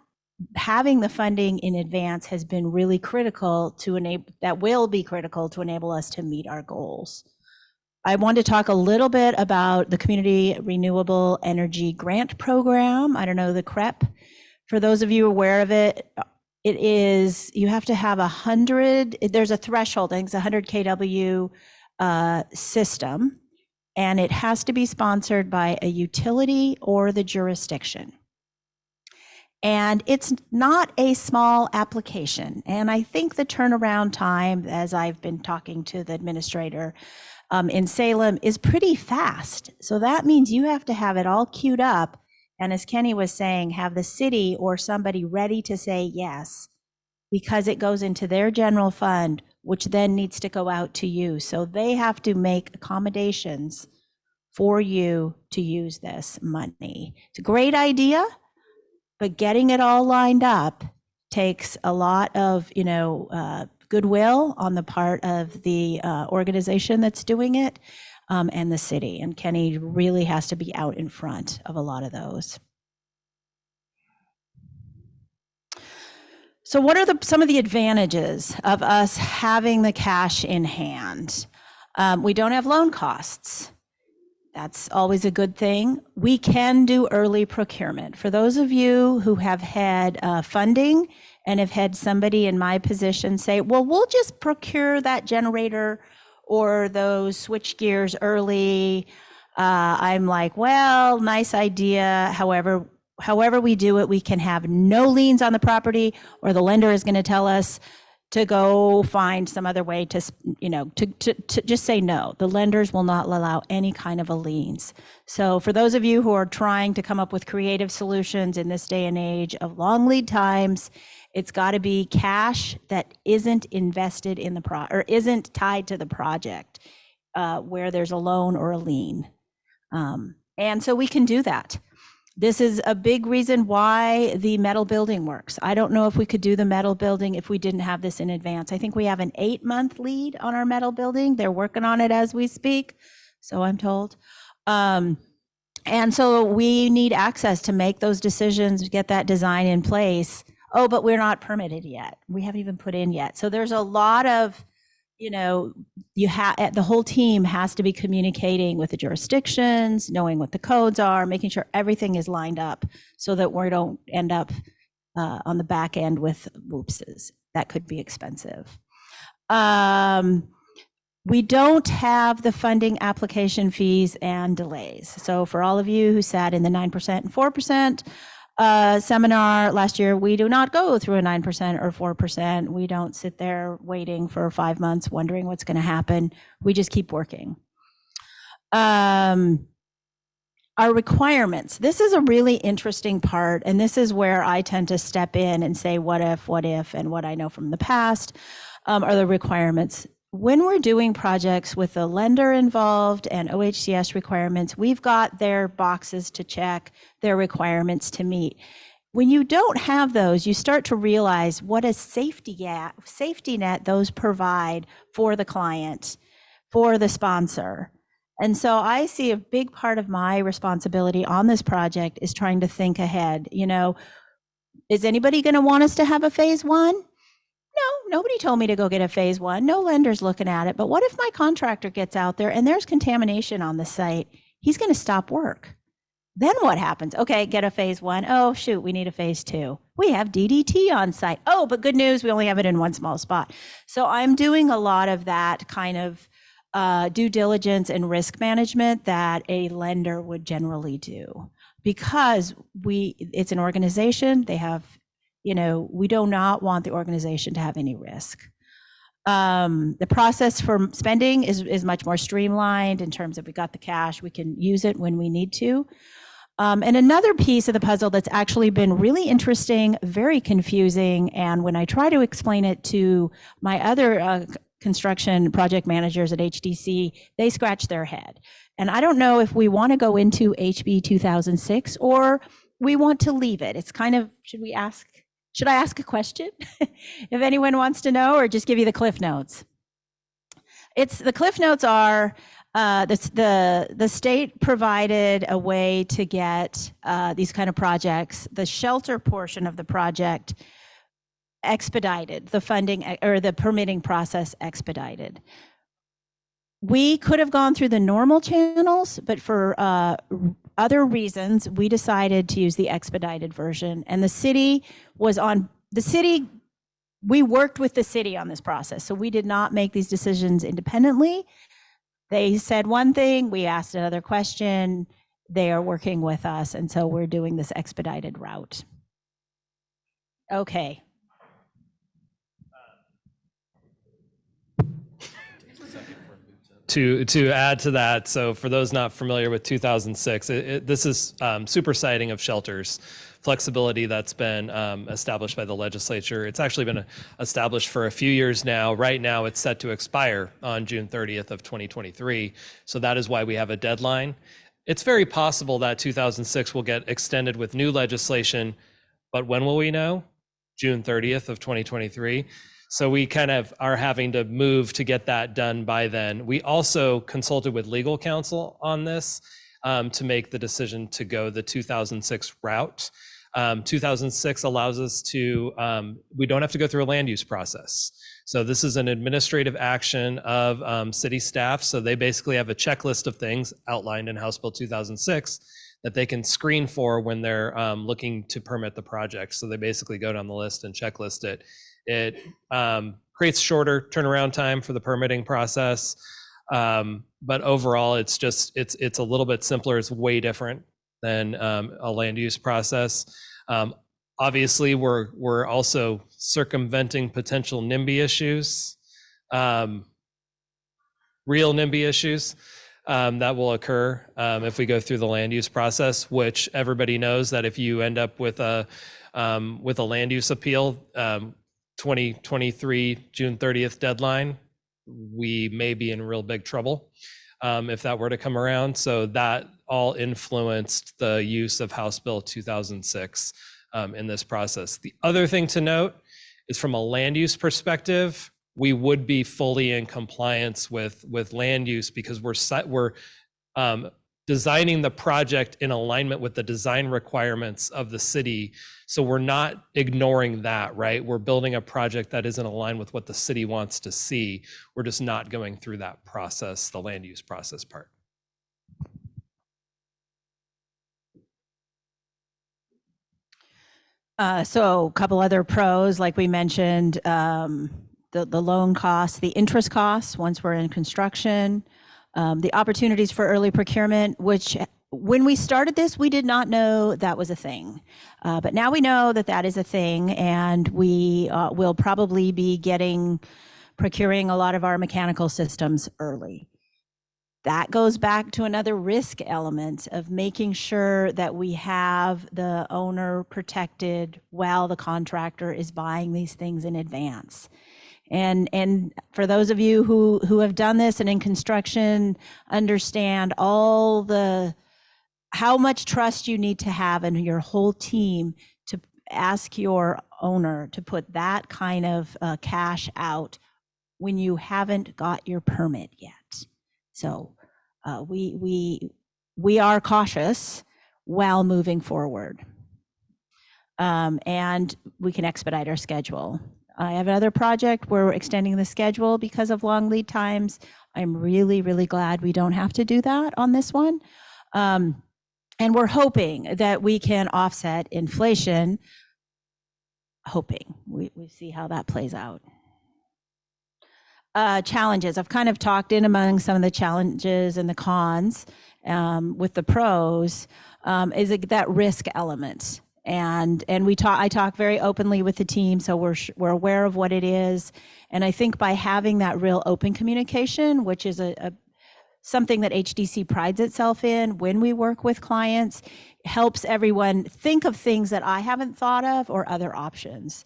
having the funding in advance has been really critical to enable us to meet our goals. I want to talk a little bit about the Community Renewable Energy Grant Program. I don't know, the CREP. For those of you aware of it, it is, you have to have 100, there's a threshold, I think it's 100 kW system, and it has to be sponsored by a utility or the jurisdiction. And it's not a small application. And I think the turnaround time, as I've been talking to the administrator in Salem, is pretty fast. So that means you have to have it all queued up. And as Kenny was saying, have the city or somebody ready to say yes, because it goes into their general fund, which then needs to go out to you. So they have to make accommodations for you to use this money. It's a great idea, but getting it all lined up takes a lot of, goodwill on the part of the organization that's doing it, and the city. And Kenny really has to be out in front of a lot of those. So what are some of the advantages of us having the cash in hand? We don't have loan costs. That's always a good thing. We can do early procurement. For those of you who have had funding and have had somebody in my position say, well, we'll just procure that generator or those switch gears early. I'm like, well, nice idea. However we do it, we can have no liens on the property, or the lender is going to tell us to go find some other way to just say no. The lenders will not allow any kind of a liens. So for those of you who are trying to come up with creative solutions in this day and age of long lead times, it's got to be cash that isn't invested in or isn't tied to the project, where there's a loan or a lien. And so we can do that. This is a big reason why the metal building works. I don't know if we could do the metal building if we didn't have this in advance. I think we have an 8-month lead on our metal building. They're working on it as we speak, so I'm told. And so we need access to make those decisions, get that design in place. Oh, but we're not permitted yet. We haven't even put in yet. So there's a lot of, the whole team has to be communicating with the jurisdictions, knowing what the codes are, making sure everything is lined up so that we don't end up on the back end with whoopses. That could be expensive. We don't have the funding application fees and delays. So for all of you who sat in the 9% and 4% seminar last year, we do not go through a 9% or 4%. We don't sit there waiting for 5 months wondering what's going to happen. We just keep working. Our requirements. This is a really interesting part, and this is where I tend to step in and say what if, and what I know from the past are the requirements. When we're doing projects with the lender involved and OHCS requirements, we've got their boxes to check, their requirements to meet. When you don't have those, you start to realize what a safety net those provide for the client, for the sponsor. And so I see a big part of my responsibility on this project is trying to think ahead. Is anybody going to want us to have a phase 1? No, nobody told me to go get a phase 1. No lender's looking at it. But what if my contractor gets out there and there's contamination on the site? He's going to stop work. Then what happens? Okay, get a phase 1. Oh, shoot, we need a phase 2. We have DDT on site. Oh, but good news, we only have it in one small spot. So I'm doing a lot of that kind of due diligence and risk management that a lender would generally do, because it's an organization. They have, we do not want the organization to have any risk. The process for spending is much more streamlined in terms of we got the cash, we can use it when we need to. And another piece of the puzzle that's actually been really interesting, very confusing, and when I try to explain it to my other construction project managers at HDC, they scratch their head. And I don't know if we want to go into HB 2006 or we want to leave it. It's kind of, should I ask a question? If anyone wants to know, or just give you the cliff notes? The cliff notes are, the state provided a way to get these kind of projects, the shelter portion of the project expedited, the funding or the permitting process expedited. We could have gone through the normal channels, but for other reasons, we decided to use the expedited version. And the city we worked with the city on this process. So we did not make these decisions independently. They said one thing, we asked another question, they are working with us. And so we're doing this expedited route. Okay. To add to that, so for those not familiar with 2006, this is supersiding of shelters, flexibility that's been established by the legislature. It's actually been established for a few years now. Right now, it's set to expire on June 30th of 2023. So that is why we have a deadline. It's very possible that 2006 will get extended with new legislation, but when will we know? June 30th of 2023. So we kind of are having to move to get that done by then. We also consulted with legal counsel on this to make the decision to go the 2006 route. 2006 allows us to, we don't have to go through a land use process. So this is an administrative action of city staff. So they basically have a checklist of things outlined in House Bill 2006 that they can screen for when they're looking to permit the project. So they basically go down the list and checklist it. It creates shorter turnaround time for the permitting process, but overall, it's a little bit simpler. It's way different than a land use process. Obviously, we're also circumventing potential NIMBY issues, real NIMBY issues that will occur if we go through the land use process. Which everybody knows that if you end up with a land use appeal. 2023 June 30th deadline, we may be in real big trouble if that were to come around. So that all influenced the use of House Bill 2006 in this process. The other thing to note is from a land use perspective, we would be fully in compliance with land use because we're designing the project in alignment with the design requirements of the city. So we're not ignoring that, right? We're building a project that is in line with what the city wants to see. We're just not going through that process, the land use process part. So a couple other pros, like we mentioned, the loan costs, the interest costs once we're in construction, the opportunities for early procurement, which when we started this, we did not know that was a thing. But now we know that that is a thing, and we will probably be procuring a lot of our mechanical systems early. That goes back to another risk element of making sure that we have the owner protected while the contractor is buying these things in advance. And for those of you who have done this and in construction, understand how much trust you need to have in your whole team to ask your owner to put that kind of cash out when you haven't got your permit yet. So we are cautious while moving forward, and we can expedite our schedule. I have another project where we're extending the schedule because of long lead times. I'm really, really glad we don't have to do that on this one. And we're hoping that we can offset inflation. Hoping. We see how that plays out. Challenges. I've kind of talked in among some of the challenges and the cons. With the pros, is that risk element. And I talk very openly with the team, so we're aware of what it is. And I think by having that real open communication, which is something that HDC prides itself in when we work with clients, helps everyone think of things that I haven't thought of or other options.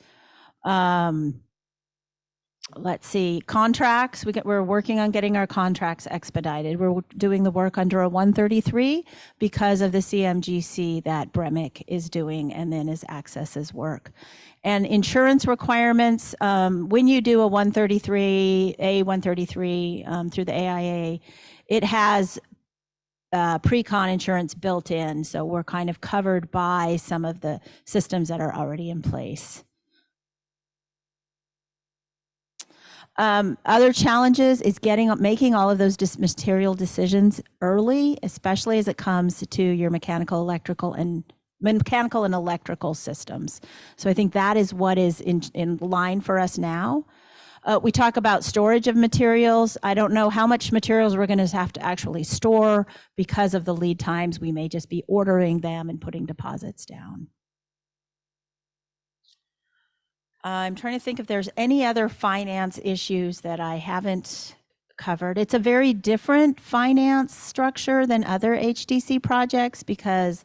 let's see, contracts. We're working on getting our contracts expedited. We're doing the work under a 133 because of the CMGC that Bremik is doing, and then is Access's work. And insurance requirements, when you do a 133, A133 through the AIA, it has pre-con insurance built in. So we're kind of covered by some of the systems that are already in place. Other challenges is making all of those material decisions early, especially as it comes to your mechanical, electrical and electrical systems. So I think that is what is in line for us now. We talk about storage of materials. I don't know how much materials we're going to have to actually store because of the lead times. We may just be ordering them and putting deposits down. I'm trying to think if there's any other finance issues that I haven't covered. It's a very different finance structure than other HDC projects because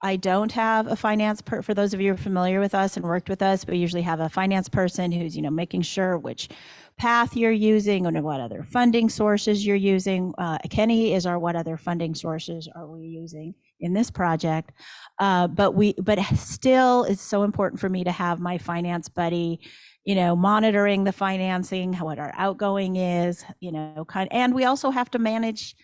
I don't have a finance for those of you who are familiar with us and worked with us, we usually have a finance person who's, making sure which path you're using and what other funding sources you're using. Kenny is our what other funding sources are we using in this project. But still it's so important for me to have my finance buddy, monitoring the financing, what our outgoing is, and we also have to manage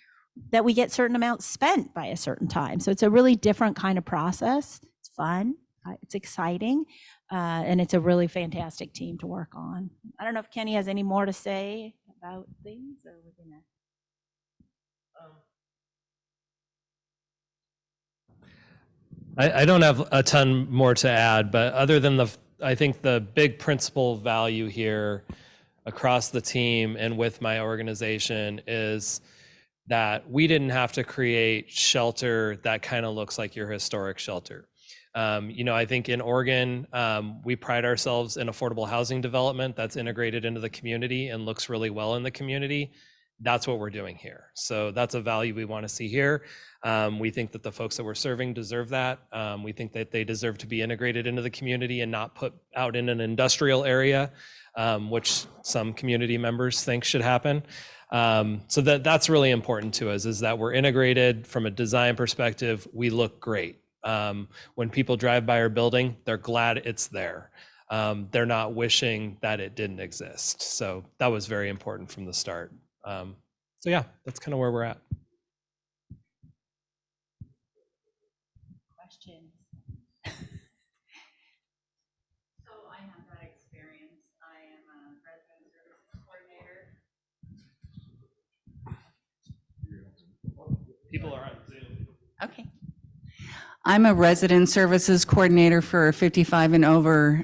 that we get certain amounts spent by a certain time. So it's a really different kind of process. It's fun, it's exciting, and it's a really fantastic team to work on. I don't know if Kenny has any more to say about things, or we're gonna. I don't have a ton more to add, but other than I think the big principal value here across the team and with my organization is that we didn't have to create shelter that kind of looks like your historic shelter. I think in Oregon, we pride ourselves in affordable housing development that's integrated into the community and looks really well in the community. That's what we're doing here. So that's a value we want to see here. We think that the folks that we're serving deserve that. We think that they deserve to be integrated into the community and not put out in an industrial area, which some community members think should happen. So that's really important to us, is that we're integrated from a design perspective. We look great. When people drive by our building, they're glad it's there. They're not wishing that it didn't exist. So that was very important from the start. So yeah, that's kind of where we're at. Questions? So I have that experience. I am a resident services coordinator. People are on Zoom. Okay. I'm a resident services coordinator for a 55 and over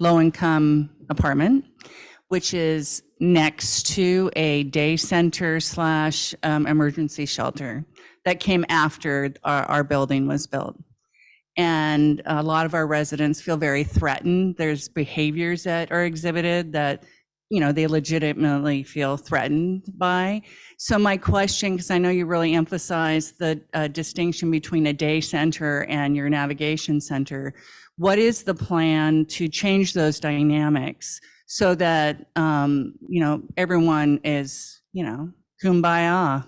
low-income apartment, which is next to a day center / emergency shelter that came after our building was built. And a lot of our residents feel very threatened. There's behaviors that are exhibited that they legitimately feel threatened by. So my question, because I know you really emphasize the distinction between a day center and your navigation center, what is the plan to change those dynamics so that, everyone is, kumbaya?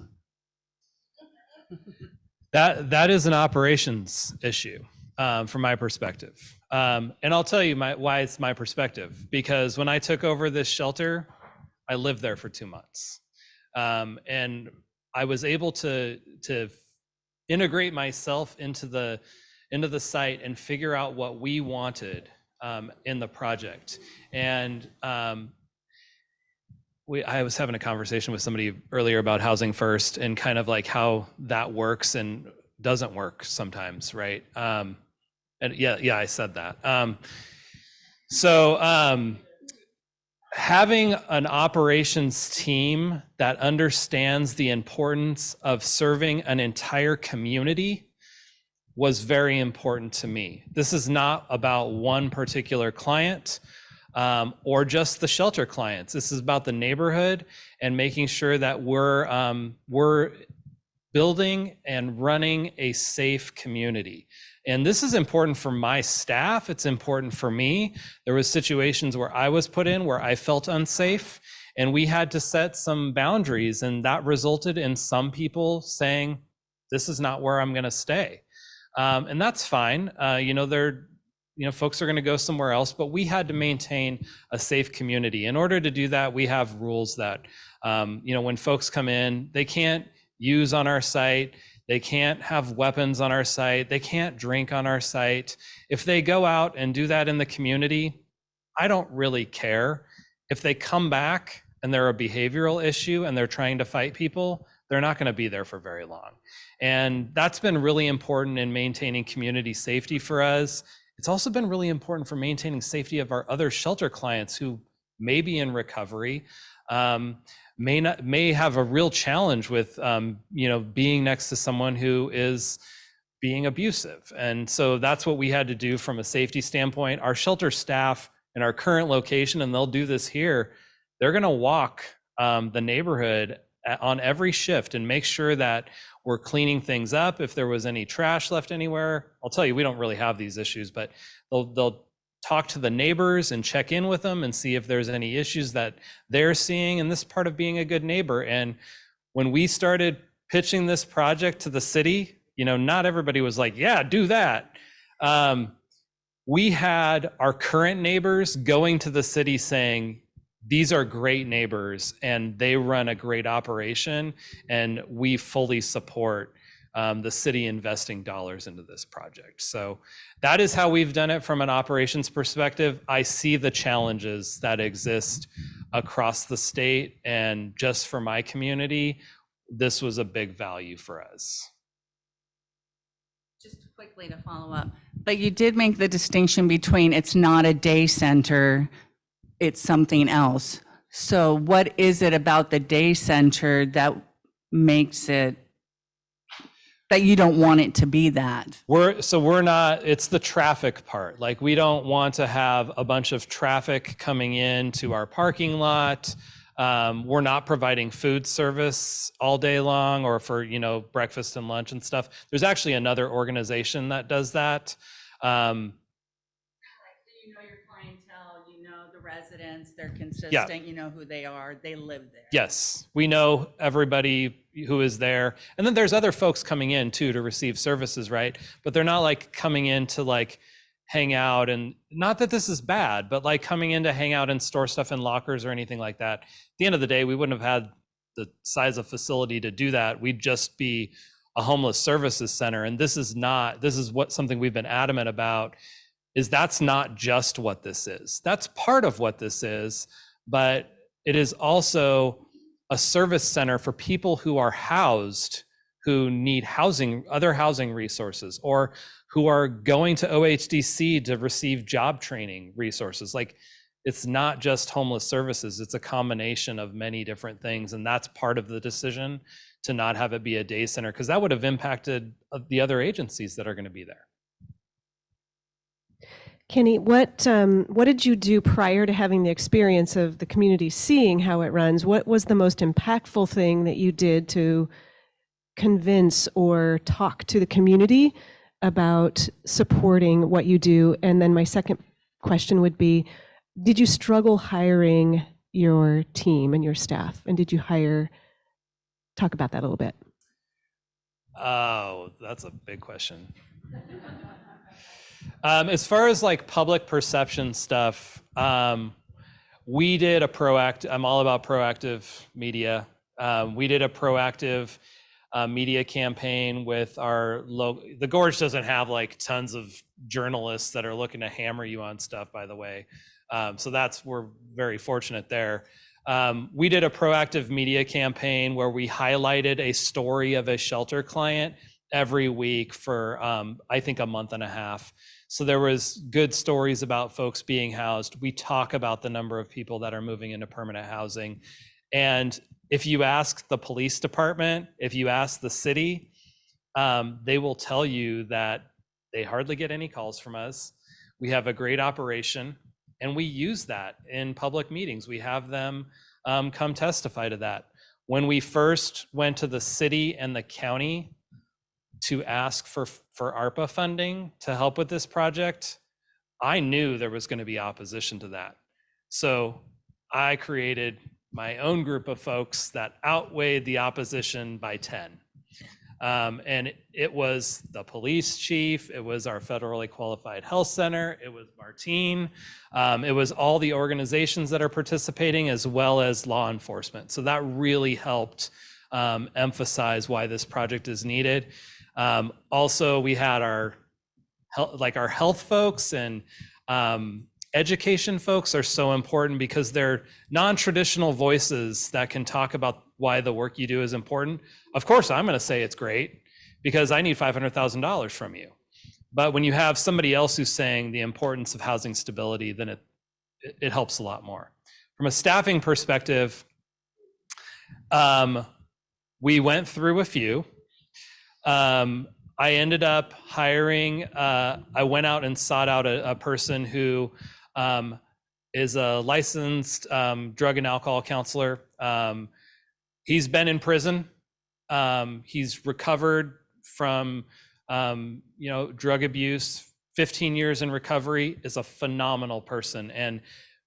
That is an operations issue from my perspective. And I'll tell you why it's my perspective. Because when I took over this shelter, I lived there for 2 months. And I was able to integrate myself into the site and figure out what we wanted in the project. And I was having a conversation with somebody earlier about housing first and kind of like how that works and doesn't work sometimes, right? And yeah, I said that. Having an operations team that understands the importance of serving an entire community was very important to me. This is not about one particular client or just the shelter clients. This is about the neighborhood and making sure that we're building and running a safe community. And this is important for my staff. It's important for me. There was situations where I was put in where I felt unsafe, and we had to set some boundaries, and that resulted in some people saying, this is not where I'm going to stay. And that's fine. Folks are going to go somewhere else, but we had to maintain a safe community. In order to do that, we have rules that, when folks come in, they can't use on our site. They can't have weapons on our site. They can't drink on our site. If they go out and do that in the community, I don't really care. If they come back and they're a behavioral issue and they're trying to fight people, they're not going to be there for very long. And that's been really important in maintaining community safety for us. It's also been really important for maintaining safety of our other shelter clients who may be in recovery, may have a real challenge with being next to someone who is being abusive. And so that's what we had to do from a safety standpoint. Our shelter staff in our current location, and they'll do this here, they're going to walk the neighborhood on every shift and make sure that we're cleaning things up. If there was any trash left anywhere, I'll tell you, we don't really have these issues, but they'll talk to the neighbors and check in with them and see if there's any issues that they're seeing. And this is part of being a good neighbor. And when we started pitching this project to the city, not everybody was like, yeah, do that. We had our current neighbors going to the city saying, these are great neighbors and they run a great operation, and we fully support the city investing dollars into this project. So that is how we've done it from an operations perspective. I see the challenges that exist across the state, and just for my community, this was a big value for us. Just quickly to follow up, but you did make the distinction between it's not a day center, it's something else. So what is it about the day center that makes it, that you don't want it to be that? We're not, it's the traffic part. Like, we don't want to have a bunch of traffic coming into our parking lot. We're not providing food service all day long or for, breakfast and lunch and stuff. There's actually another organization that does that. You know your clientele, you know the residents, they're consistent, you know who they are, they live there. Yes, we know everybody who is there. And then there's other folks coming in too to receive services, right? But they're not like coming in to like hang out, and not that this is bad, but like coming in to hang out and store stuff in lockers or anything like that. At the end of the day, we wouldn't have had the size of facility to do that. We'd just be a homeless services center. And this is what something we've been adamant about, is that's not just what this is. That's part of what this is, but it is also a service center for people who are housed, who need housing, other housing resources, or who are going to OHDC to receive job training resources. Like, it's not just homeless services, it's a combination of many different things. And that's part of the decision to not have it be a day center, because that would have impacted the other agencies that are going to be there. Kenny, what did you do prior to having the experience of the community seeing how it runs? What was the most impactful thing that you did to convince or talk to the community about supporting what you do? And then my second question would be, did you struggle hiring your team and your staff? And did you talk about that a little bit? Oh, that's a big question. As far as like public perception stuff, we did a proactive, I'm all about proactive media. We did a proactive media campaign with the Gorge doesn't have like tons of journalists that are looking to hammer you on stuff, by the way. So we're very fortunate there. We did a proactive media campaign where we highlighted a story of a shelter client every week for, I think, a month and a half. So there was good stories about folks being housed. We talk about the number of people that are moving into permanent housing. And if you ask the police department, if you ask the city, they will tell you that they hardly get any calls from us. We have a great operation, and we use that in public meetings. We have them come testify to that. When we first went to the city and the county to ask for ARPA funding to help with this project, I knew there was going to be opposition to that. So I created my own group of folks that outweighed the opposition by 10. And it was the police chief, it was our federally qualified health center, it was Martine, it was all the organizations that are participating, as well as law enforcement. So that really helped emphasize why this project is needed. Also, we had our health folks and education folks are so important because they're non-traditional voices that can talk about why the work you do is important. Of course, I'm going to say it's great because I need $500,000 from you. But when you have somebody else who's saying the importance of housing stability, then it helps a lot more. From a staffing perspective, we went through a few. I ended up hiring, I went out and sought out a person who is a licensed drug and alcohol counselor. He's been in prison. He's recovered from drug abuse. 15 years in recovery, is a phenomenal person. And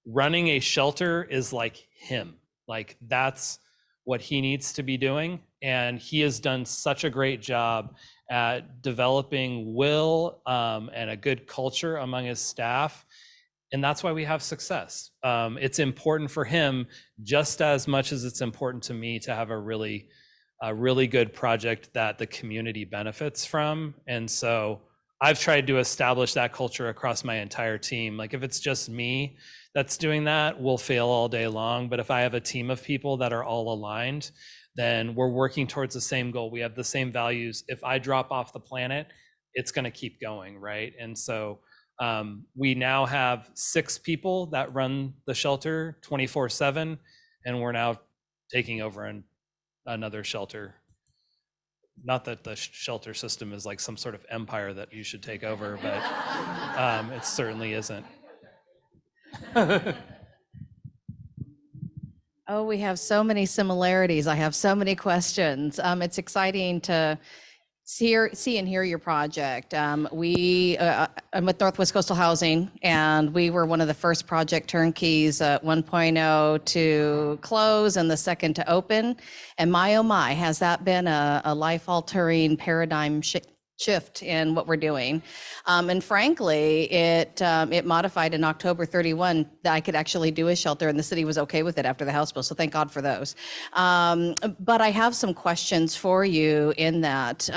running a shelter is like him. Like, that's what he needs to be doing. And he has done such a great job at developing will and a good culture among his staff. And that's why we have success. It's important for him just as much as it's important to me to have a really good project that the community benefits from. And so I've tried to establish that culture across my entire team. Like, if it's just me that's doing that, we'll fail all day long. But if I have a team of people that are all aligned, then we're working towards the same goal. We have the same values. If I drop off the planet, it's going to keep going, right? And so we now have 6 people that run the shelter 24/7, and we're now taking over another shelter. Not that the shelter system is like some sort of empire that you should take over, but it certainly isn't. Oh, we have so many similarities. I have so many questions. It's exciting to see and hear your project. I'm with Northwest Coastal Housing, and we were one of the first project turnkeys at 1.0 to close and the second to open. And my, oh my, has that been a life-altering paradigm shift in what we're doing. And frankly, it modified in October 31 that I could actually do a shelter, and the city was okay with it after the House bill. So thank God for those. But I have some questions for you in that,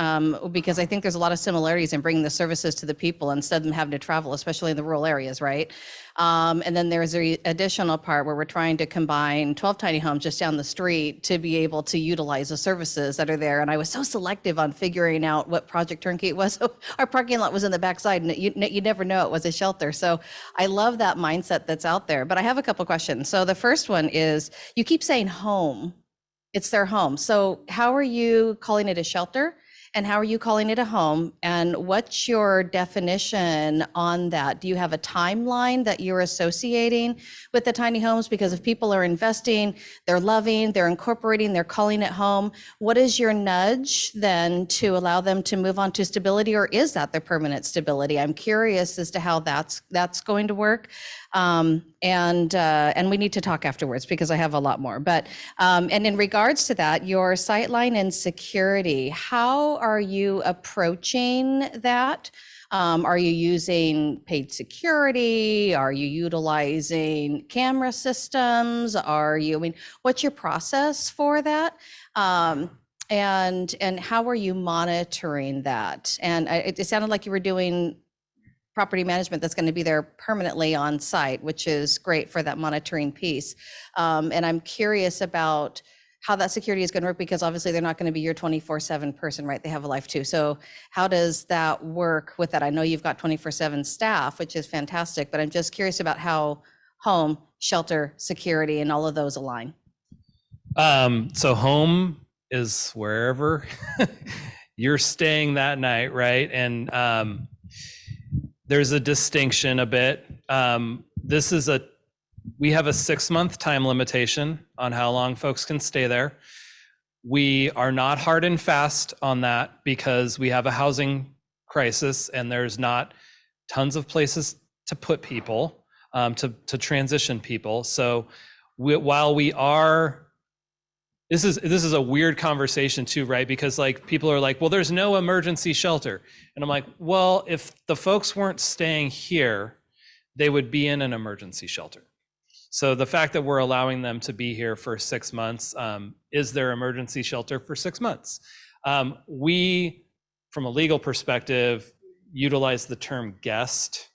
because I think there's a lot of similarities in bringing the services to the people instead of them having to travel, especially in the rural areas, right? And then there's the additional part where we're trying to combine 12 tiny homes just down the street to be able to utilize the services that are there. And I was so selective on figuring out what project turnkey it was. So our parking lot was in the backside, and you never know it was a shelter. So I love that mindset that's out there. But I have a couple questions. So the first one is, you keep saying home. It's their home. So how are you calling it a shelter? And how are you calling it a home? And what's your definition on that? Do you have a timeline that you're associating with the tiny homes? Because if people are investing, they're loving, they're incorporating, they're calling it home, what is your nudge then to allow them to move on to stability, or is that their permanent stability? I'm curious as to how that's going to work. And we need to talk afterwards because I have a lot more. But and in regards to that, your sightline and security, how are you approaching that? Are you using paid security? Are you utilizing camera systems? What's your process for that? And how are you monitoring that? And it sounded like you were doing property management that's going to be there permanently on site, which is great for that monitoring piece. And I'm curious about how that security is going to work, because obviously they're not going to be your 24/7 person, right? They have a life too. So how does that work with that? I know you've got 24/7 staff, which is fantastic, but I'm just curious about how home, shelter, security, and all of those align. So home is wherever you're staying that night, right? And there's a distinction a bit. We have a 6-month time limitation on how long folks can stay there. We are not hard and fast on that because we have a housing crisis and there's not tons of places to put people, to transition people. So while we are, this is a weird conversation too, right? Because like people are like, well, there's no emergency shelter. And I'm like, well, if the folks weren't staying here, they would be in an emergency shelter. So the fact that we're allowing them to be here for 6 months is their emergency shelter for 6 months. We, from a legal perspective, utilize the term guest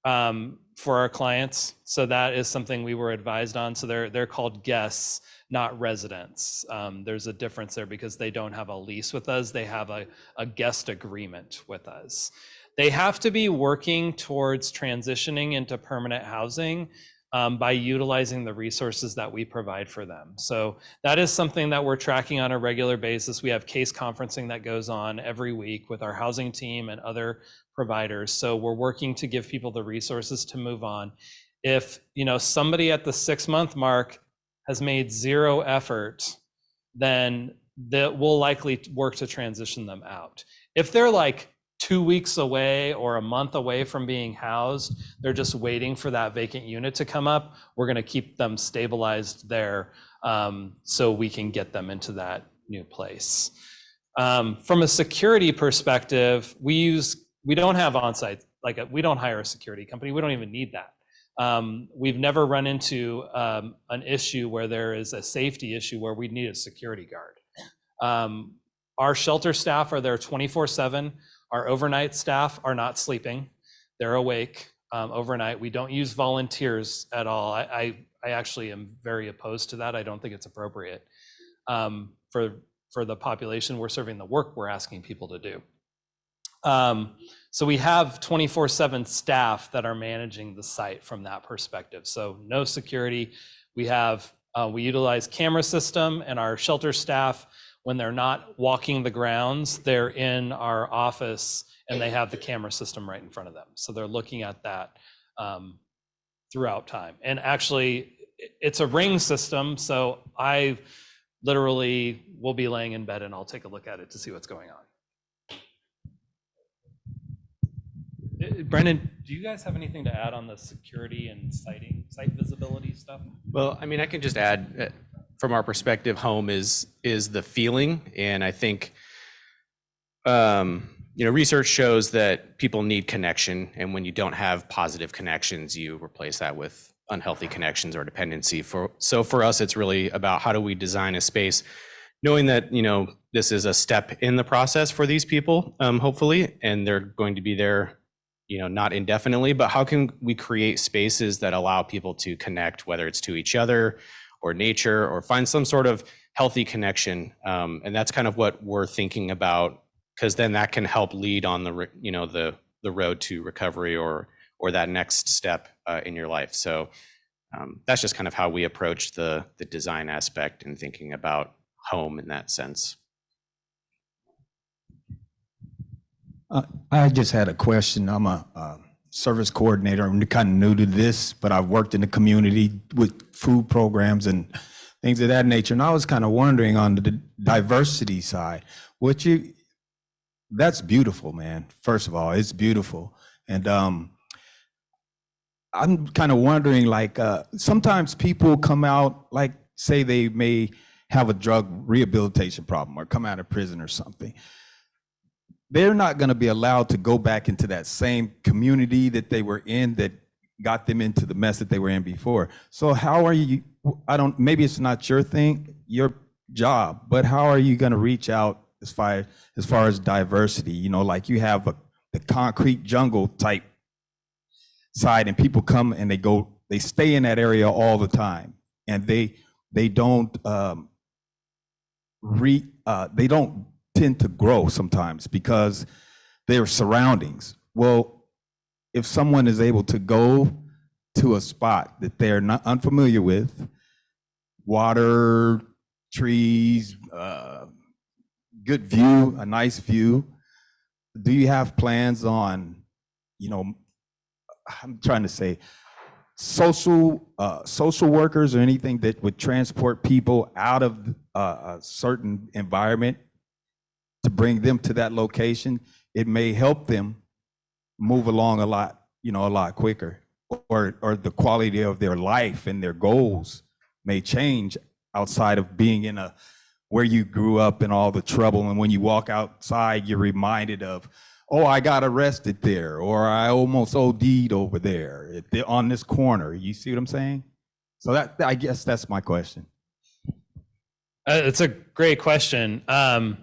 for our clients. So that is something we were advised on. So they're called guests, not residents. There's a difference there because they don't have a lease with us. They have a guest agreement with us. They have to be working towards transitioning into permanent housing by utilizing the resources that we provide for them. So that is something that we're tracking on a regular basis. We have case conferencing that goes on every week with our housing team and other providers. So we're working to give people the resources to move on. If somebody at the 6-month mark has made zero effort, then we'll likely work to transition them out. If they're like 2 weeks away or a month away from being housed, they're just waiting for that vacant unit to come up, we're going to keep them stabilized there so we can get them into that new place. From a security perspective, we don't have on-site, we don't hire a security company. We don't even need that. We've never run into an issue where there is a safety issue where we need a security guard. Our shelter staff are there 24/7. Our overnight staff are not sleeping. They're awake overnight. We don't use volunteers at all. I actually am very opposed to that. I don't think it's appropriate for the population we're serving, the work we're asking people to do. So we have 24/7 staff that are managing the site from that perspective. So no security. We utilize camera system, and our shelter staff, when they're not walking the grounds, they're in our office and they have the camera system right in front of them. So they're looking at that throughout time. And actually, it's a ring system. So I literally will be laying in bed and I'll take a look at it to see what's going on. Brendan, do you guys have anything to add on the security and site visibility stuff? Well, I mean, I can just add, from our perspective, home is the feeling, and I think research shows that people need connection, and when you don't have positive connections, you replace that with unhealthy connections or dependency. So for us, it's really about how do we design a space, knowing that this is a step in the process for these people, hopefully, and they're going to be there not indefinitely, but how can we create spaces that allow people to connect, whether it's to each other or nature, or find some sort of healthy connection. And that's kind of what we're thinking about, because then that can help lead on the road to recovery or that next step in your life. So that's just kind of how we approach the design aspect and thinking about home in that sense. I just had a question. I'm a service coordinator. I'm kind of new to this, but I've worked in the community with food programs and things of that nature. And I was kind of wondering on the diversity side, that's beautiful, man. First of all, it's beautiful. And I'm kind of wondering, sometimes people come out, say they may have a drug rehabilitation problem or come out of prison or something. They're not going to be allowed to go back into that same community that they were in that got them into the mess that they were in before. So how are you, maybe it's not your job, but how are you going to reach out as far as diversity? You have the concrete jungle type side, and people come and they stay in that area all the time, and they don't tend to grow sometimes because their surroundings. Well, if someone is able to go to a spot that they're not unfamiliar with, water, trees, good view, a nice view, do you have plans on, I'm trying to say, social workers or anything that would transport people out of a certain environment to bring them to that location, it may help them move along a lot quicker, or the quality of their life and their goals may change outside of being in a where you grew up and all the trouble. And when you walk outside, you're reminded of, oh, I got arrested there, or I almost OD'd over there on this corner. You see what I'm saying? So that, I guess that's my question. It's a great question. And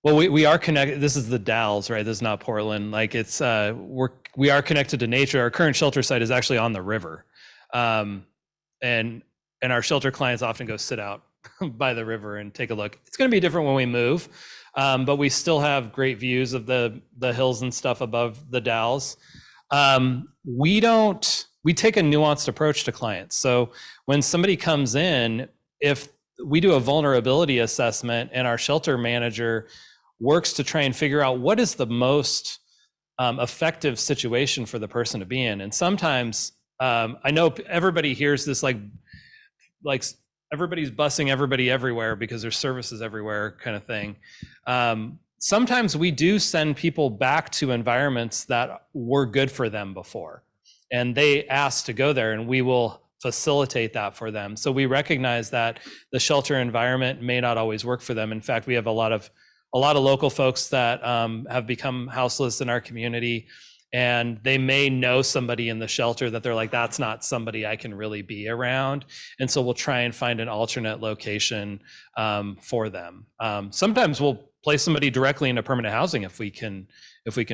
well, we are connected. This is the Dalles, right? This is not Portland. Like it's, we are connected to nature. Our current shelter site is actually on the river. And our shelter clients often go sit out by the river and take a look. It's going to be different when we move, but we still have great views of the hills and stuff above the Dalles. We take a nuanced approach to clients. So when somebody comes in, if we do a vulnerability assessment and our shelter manager works to try and figure out what is the most effective situation for the person to be in. And sometimes I know everybody hears this like everybody's busing everybody everywhere because there's services everywhere kind of thing. Sometimes we do send people back to environments that were good for them before, and they ask to go there, and we will facilitate that for them. So we recognize that the shelter environment may not always work for them. In fact, we have a lot of local folks that have become houseless in our community, and they may know somebody in the shelter that they're like, that's not somebody I can really be around. And so we'll try and find an alternate location for them. Sometimes we'll place somebody directly into permanent housing if we can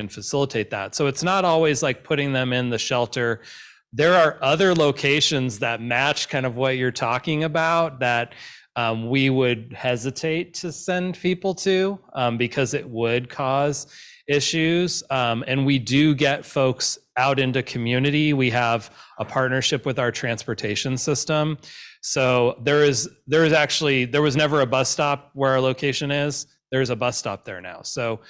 facilitate that. So it's not always like putting them in the shelter. There are other locations that match kind of what you're talking about that we would hesitate to send people to because it would cause issues. And we do get folks out into community. We have a partnership with our transportation system. So there was never a bus stop where our location is. There's a bus stop there now. So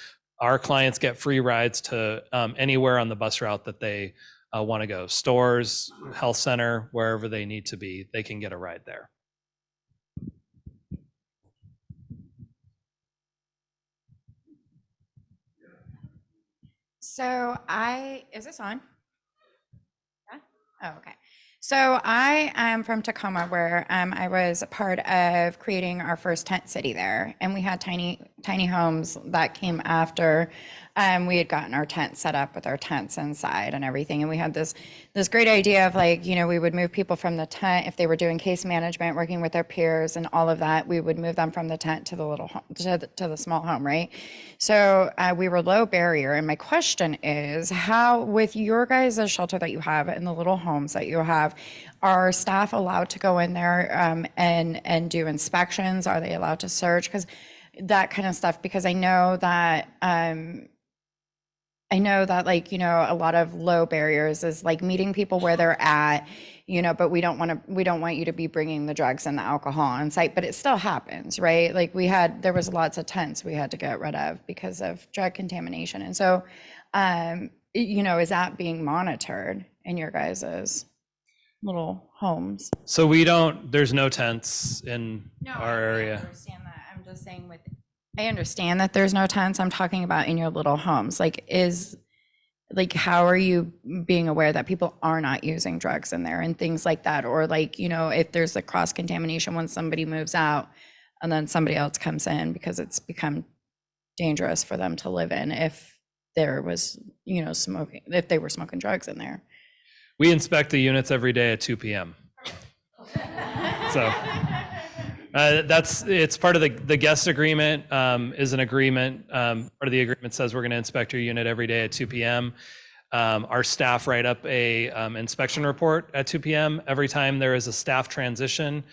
our clients get free rides to anywhere on the bus route that they want to go. Stores, health center, wherever they need to be, they can get a ride there. So is this on? Yeah? Oh, okay. So I am from Tacoma, where I was a part of creating our first tent city there. And we had tiny homes that came after we had gotten our tent set up with our tents inside and everything. And we had this great idea of like, we would move people from the tent if they were doing case management, working with their peers and all of that. We would move them from the tent to the little home, to the small home, right? So we were low barrier. And my question is, how, with your guys' shelter that you have and the little homes that you have, are staff allowed to go in there and do inspections? Are they allowed to search? Because that kind of stuff, because I know that like, a lot of low barriers is like meeting people where they're at, but we don't want you to be bringing the drugs and the alcohol on site, but it still happens, right? Like there was lots of tents we had to get rid of because of drug contamination. And so, is that being monitored in your guys' little homes? So there's no tents in our area. I understand that. I'm just saying I understand that there's no tents. I'm talking about in your little homes. How are you being aware that people are not using drugs in there and things like that? Or if there's a cross contamination when somebody moves out and then somebody else comes in because it's become dangerous for them to live in if there was, if they were smoking drugs in there. We inspect the units every day at 2 p.m. So it's part of the guest agreement is an agreement. Part of the agreement says we're going to inspect your unit every day at 2 p.m. Our staff write up a inspection report at 2 p.m. Every time there is a staff transition,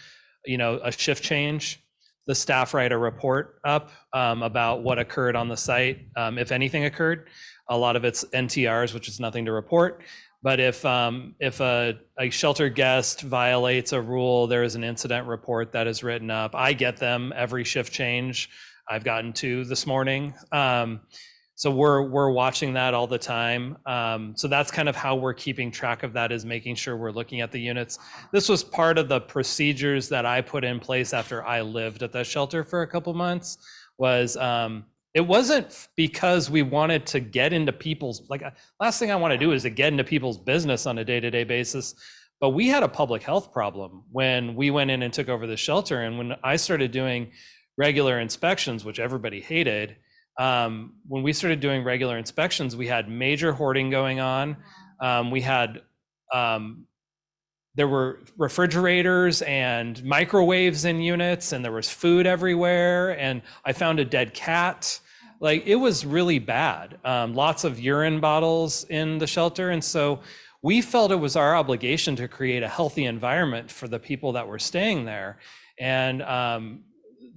a shift change, the staff write a report up about what occurred on the site, if anything occurred. A lot of it's NTRs, which is nothing to report. But if a shelter guest violates a rule, there is an incident report that is written up. I get them every shift change. I've gotten 2 this morning. So we're watching that all the time. So that's kind of how we're keeping track of that, is making sure we're looking at the units. This was part of the procedures that I put in place after I lived at the shelter for a couple months. Was it wasn't because we wanted to get into people's, like, last thing I want to do is to get into people's business on a day-to-day basis. But we had a public health problem when we went in and took over the shelter. And when I started doing regular inspections, which everybody hated, when we started doing regular inspections, we had major hoarding going on. We had, there were refrigerators and microwaves in units, and there was food everywhere. And I found a dead cat. Like, it was really bad. Lots of urine bottles in the shelter. And so we felt it was our obligation to create a healthy environment for the people that were staying there. And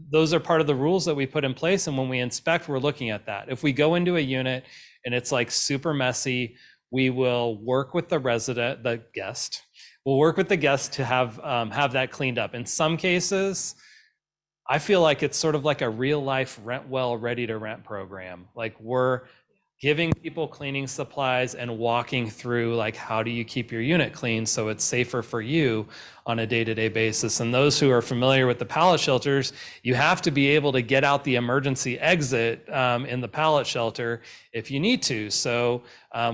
those are part of the rules that we put in place. And when we inspect, we're looking at that. If we go into a unit and it's like super messy, we will work with the resident, the guest. We'll work with the guest to have that cleaned up. In some cases, I feel like it's sort of like a real life rent well, ready to rent program. Like, we're giving people cleaning supplies and walking through, like, how do you keep your unit clean so it's safer for you on a day-to-day basis. And those who are familiar with the pallet shelters, you have to be able to get out the emergency exit in the pallet shelter if you need to. So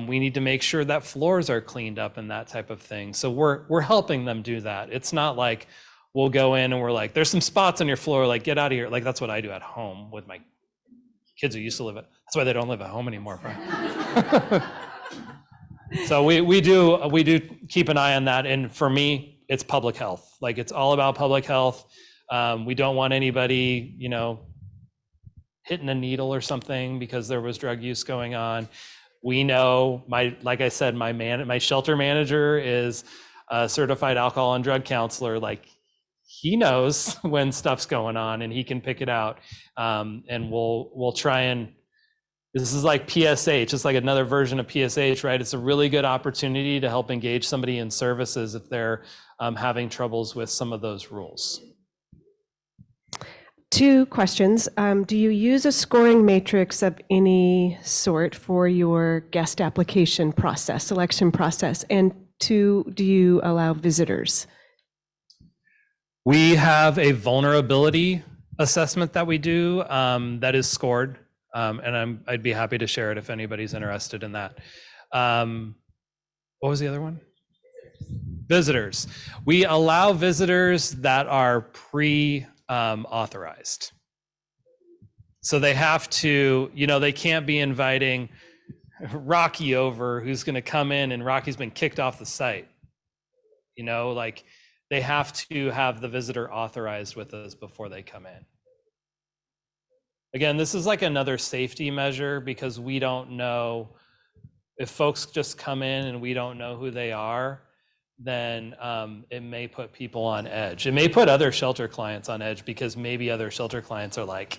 we need to make sure that floors are cleaned up and that type of thing. So we're helping them do that. It's not like we'll go in and we're like, there's some spots on your floor, like, get out of here. Like, that's what I do at home with my kids who used to live at, that's why they don't live at home anymore. So we do keep an eye on that. And for me, it's public health. Like, it's all about public health. We don't want anybody, hitting a needle or something because there was drug use going on. We know, like I said, my shelter manager is a certified alcohol and drug counselor. Like, he knows when stuff's going on and he can pick it out. And we'll try and, this is like PSH, it's like another version of PSH, right? It's a really good opportunity to help engage somebody in services if they're having troubles with some of those rules. 2 questions. Do you use a scoring matrix of any sort for your guest application process, selection process? And 2, do you allow visitors? We have a vulnerability assessment that we do that is scored. And I'd be happy to share it if anybody's interested in that. What was the other one? Visitors. We allow visitors that are pre-authorized. So they have to, they can't be inviting Rocky over, who's going to come in and Rocky's been kicked off the site. Like, they have to have the visitor authorized with us before they come in. Again, this is like another safety measure because we don't know if folks just come in and we don't know who they are, then it may put people on edge. It may put other shelter clients on edge because maybe other shelter clients are like,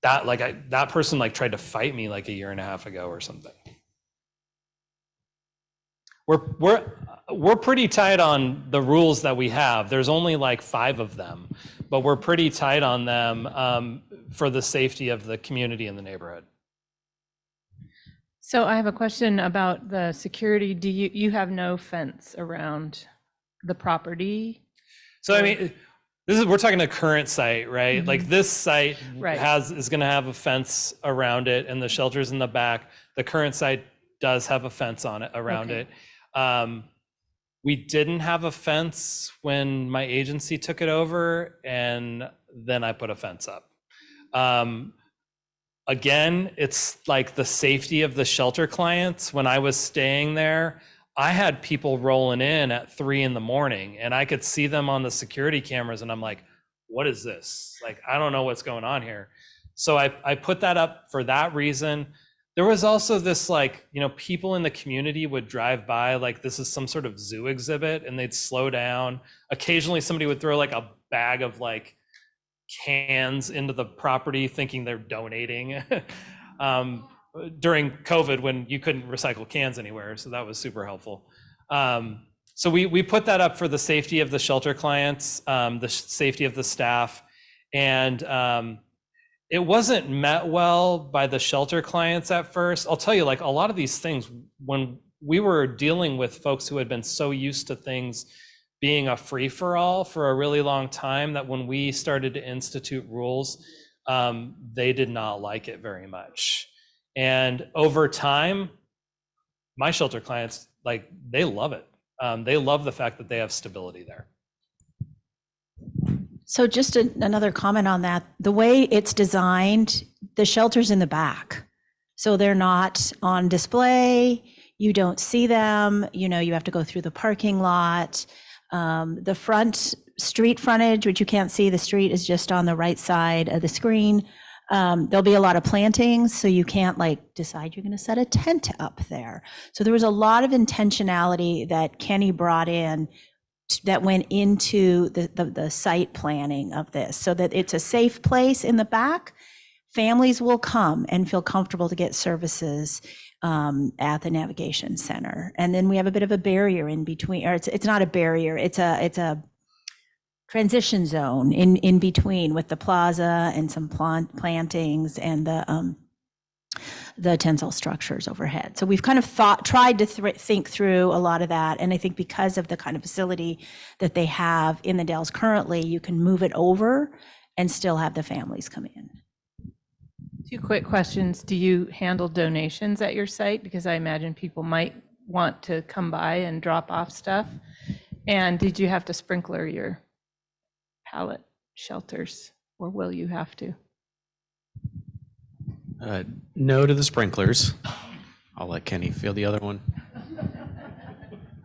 that person like tried to fight me like a year and a half ago or something. We're pretty tight on the rules that we have. There's only like 5 of them, but we're pretty tight on them for the safety of the community and the neighborhood. So I have a question about the security. Do you have no fence around the property? So, I mean, we're talking a current site, right? Mm-hmm. Like, this site Right. is going to have a fence around it and the shelter's in the back. The current site does have a fence on it around Okay. it. We didn't have a fence when my agency took it over, and then I put a fence up. Again, it's like the safety of the shelter clients. When I was staying there, I had people rolling in at 3 a.m, and I could see them on the security cameras, and I'm like, what is this? Like, I don't know what's going on here. So I put that up for that reason. There was also this, like, people in the community would drive by like this is some sort of zoo exhibit, and they'd slow down. Occasionally somebody would throw like a bag of like cans into the property thinking they're donating during COVID when you couldn't recycle cans anywhere. So that was super helpful. So we put that up for the safety of the shelter clients, the safety of the staff. And it wasn't met well by the shelter clients at first. I'll tell you, like a lot of these things, when we were dealing with folks who had been so used to things being a free-for-all for a really long time, that when we started to institute rules, they did not like it very much. And over time, my shelter clients, like, they love it. They love the fact that they have stability there. So just another comment on that, the way it's designed, the shelter's in the back. So they're not on display, you don't see them, you know, you have to go through the parking lot. The front street frontage, which you can't see, the street is just on the right side of the screen. There'll be a lot of plantings, so you can't like decide you're gonna set a tent up there. So there was a lot of intentionality that Kenny brought in that went into the site planning of this, so that it's a safe place in the back. Families will come and feel comfortable to get services at the navigation center. And then we have a bit of a barrier in between, or it's not a barrier, it's a transition zone in between with the plaza and some plantings and the tensile structures overhead. So we've kind of tried to think through a lot of that. And I think because of the kind of facility that they have in the Dalles currently, you can move it over and still have the families come in. 2 quick questions. Do you handle donations at your site? Because I imagine people might want to come by and drop off stuff. And did you have to sprinkler your pallet shelters, or will you have to? No to the sprinklers. I'll let Kenny field the other one.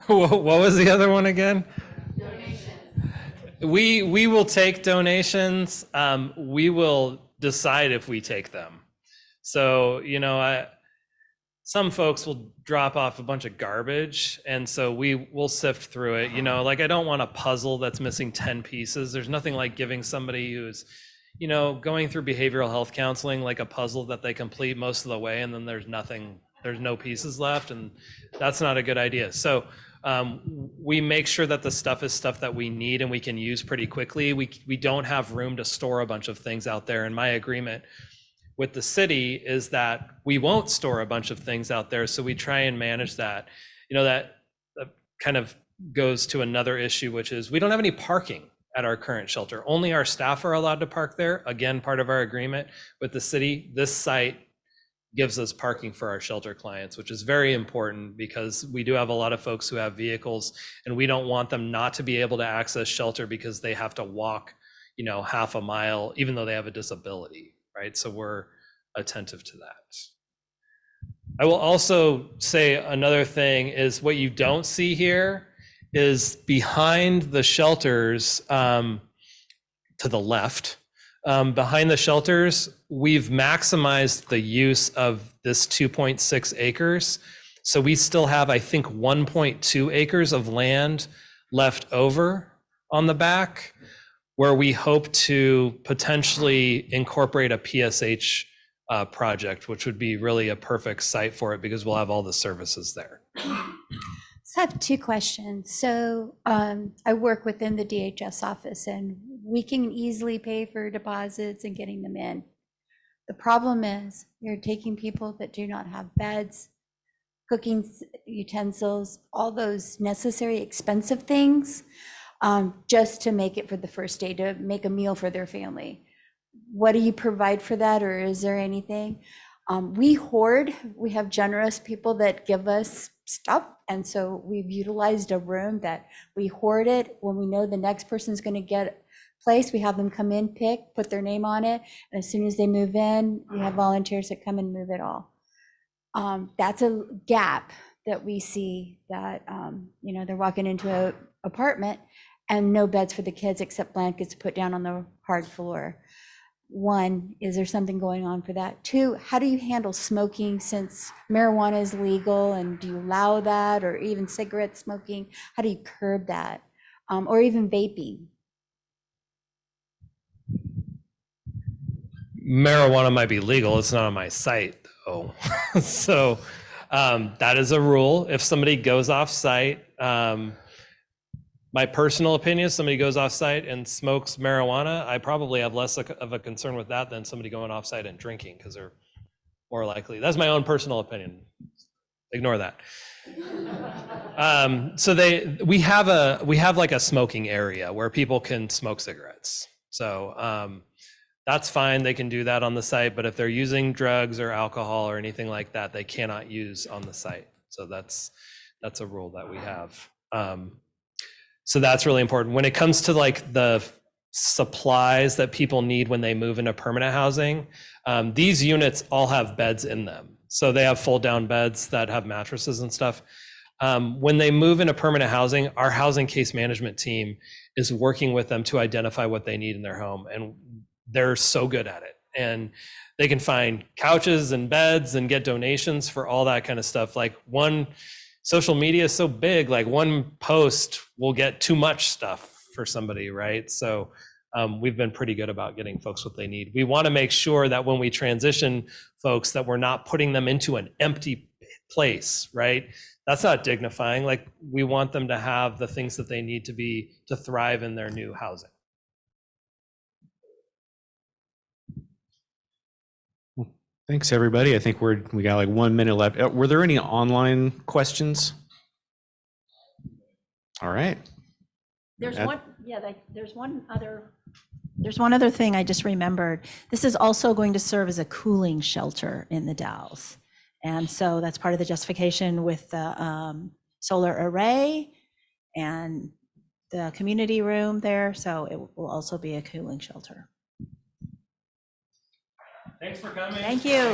What was the other one again? We will take donations. We will decide if we take them. So, you know, some folks will drop off a bunch of garbage, and so we will sift through it. You know, like I don't want a puzzle that's missing 10 pieces. There's nothing like giving somebody who's, you know, going through behavioral health counseling like a puzzle that they complete most of the way, and then there's no pieces left, and that's not a good idea. So we make sure that the stuff is stuff that we need and we can use pretty quickly. We don't have room to store a bunch of things out there, and my agreement with the city is that we won't store a bunch of things out there, so we try and manage that. You know, that kind of goes to another issue, which is we don't have any parking at our current shelter. Only our staff are allowed to park there. Again, part of our agreement with the city. This site gives us parking for our shelter clients, which is very important because we do have a lot of folks who have vehicles, and we don't want them not to be able to access shelter because they have to walk, you know, half a mile, even though they have a disability, right? So we're attentive to that. I will also say another thing is what you don't see here is behind the shelters to the left. Behind the shelters, we've maximized the use of this 2.6 acres. So we still have, I think, 1.2 acres of land left over on the back, where we hope to potentially incorporate a PSH project, which would be really a perfect site for it because we'll have all the services there. So I have 2 questions. So I work within the DHS office, and we can easily pay for deposits and getting them in. The problem is you're taking people that do not have beds, cooking utensils, all those necessary expensive things, just to make it for the first day, to make a meal for their family. What do you provide for that, or is there anything? We hoard. We have generous people that give us stuff, and so we've utilized a room that we hoard it. When we know the next person's going to get place, we have them come in, pick, put their name on it, and as soon as they move in, we have volunteers that come and move it all. That's a gap that we see, that you know, they're walking into an apartment and no beds for the kids except blankets put down on the hard floor. 1, is there something going on for that? 2, how do you handle smoking, since marijuana is legal, and do you allow that, or even cigarette smoking? How do you curb that? Or even vaping? Marijuana might be legal. It's not on my site though. So that is a rule. If somebody goes off site, my My personal opinion, if somebody goes off-site and smokes marijuana, I probably have less of a concern with that than somebody going off-site and drinking, because they're more likely. That's my own personal opinion. Ignore that. So we have like a smoking area where people can smoke cigarettes. So that's fine. They can do that on the site. But if they're using drugs or alcohol or anything like that, they cannot use on the site. So that's a rule that we have. So that's really important. When it comes to like the supplies that people need when they move into permanent housing, these units all have beds in them. So they have fold down beds that have mattresses and stuff. When they move into permanent housing, our housing case management team is working with them to identify what they need in their home. And they're so good at it. And they can find couches and beds and get donations for all that kind of stuff. Like social media is so big, like one post will get too much stuff for somebody, right? So we've been pretty good about getting folks what they need. We want to make sure that when we transition folks, that we're not putting them into an empty place, right? That's not dignifying. Like, we want them to have the things that they need to thrive in their new housing. Thanks, everybody. I think we got like 1 minute left. Were there any online questions? All right. There's one other thing I just remembered. This is also going to serve as a cooling shelter in the Dalles. And so that's part of the justification with the solar array and the community room there. So it will also be a cooling shelter. Thanks for coming. Thank you.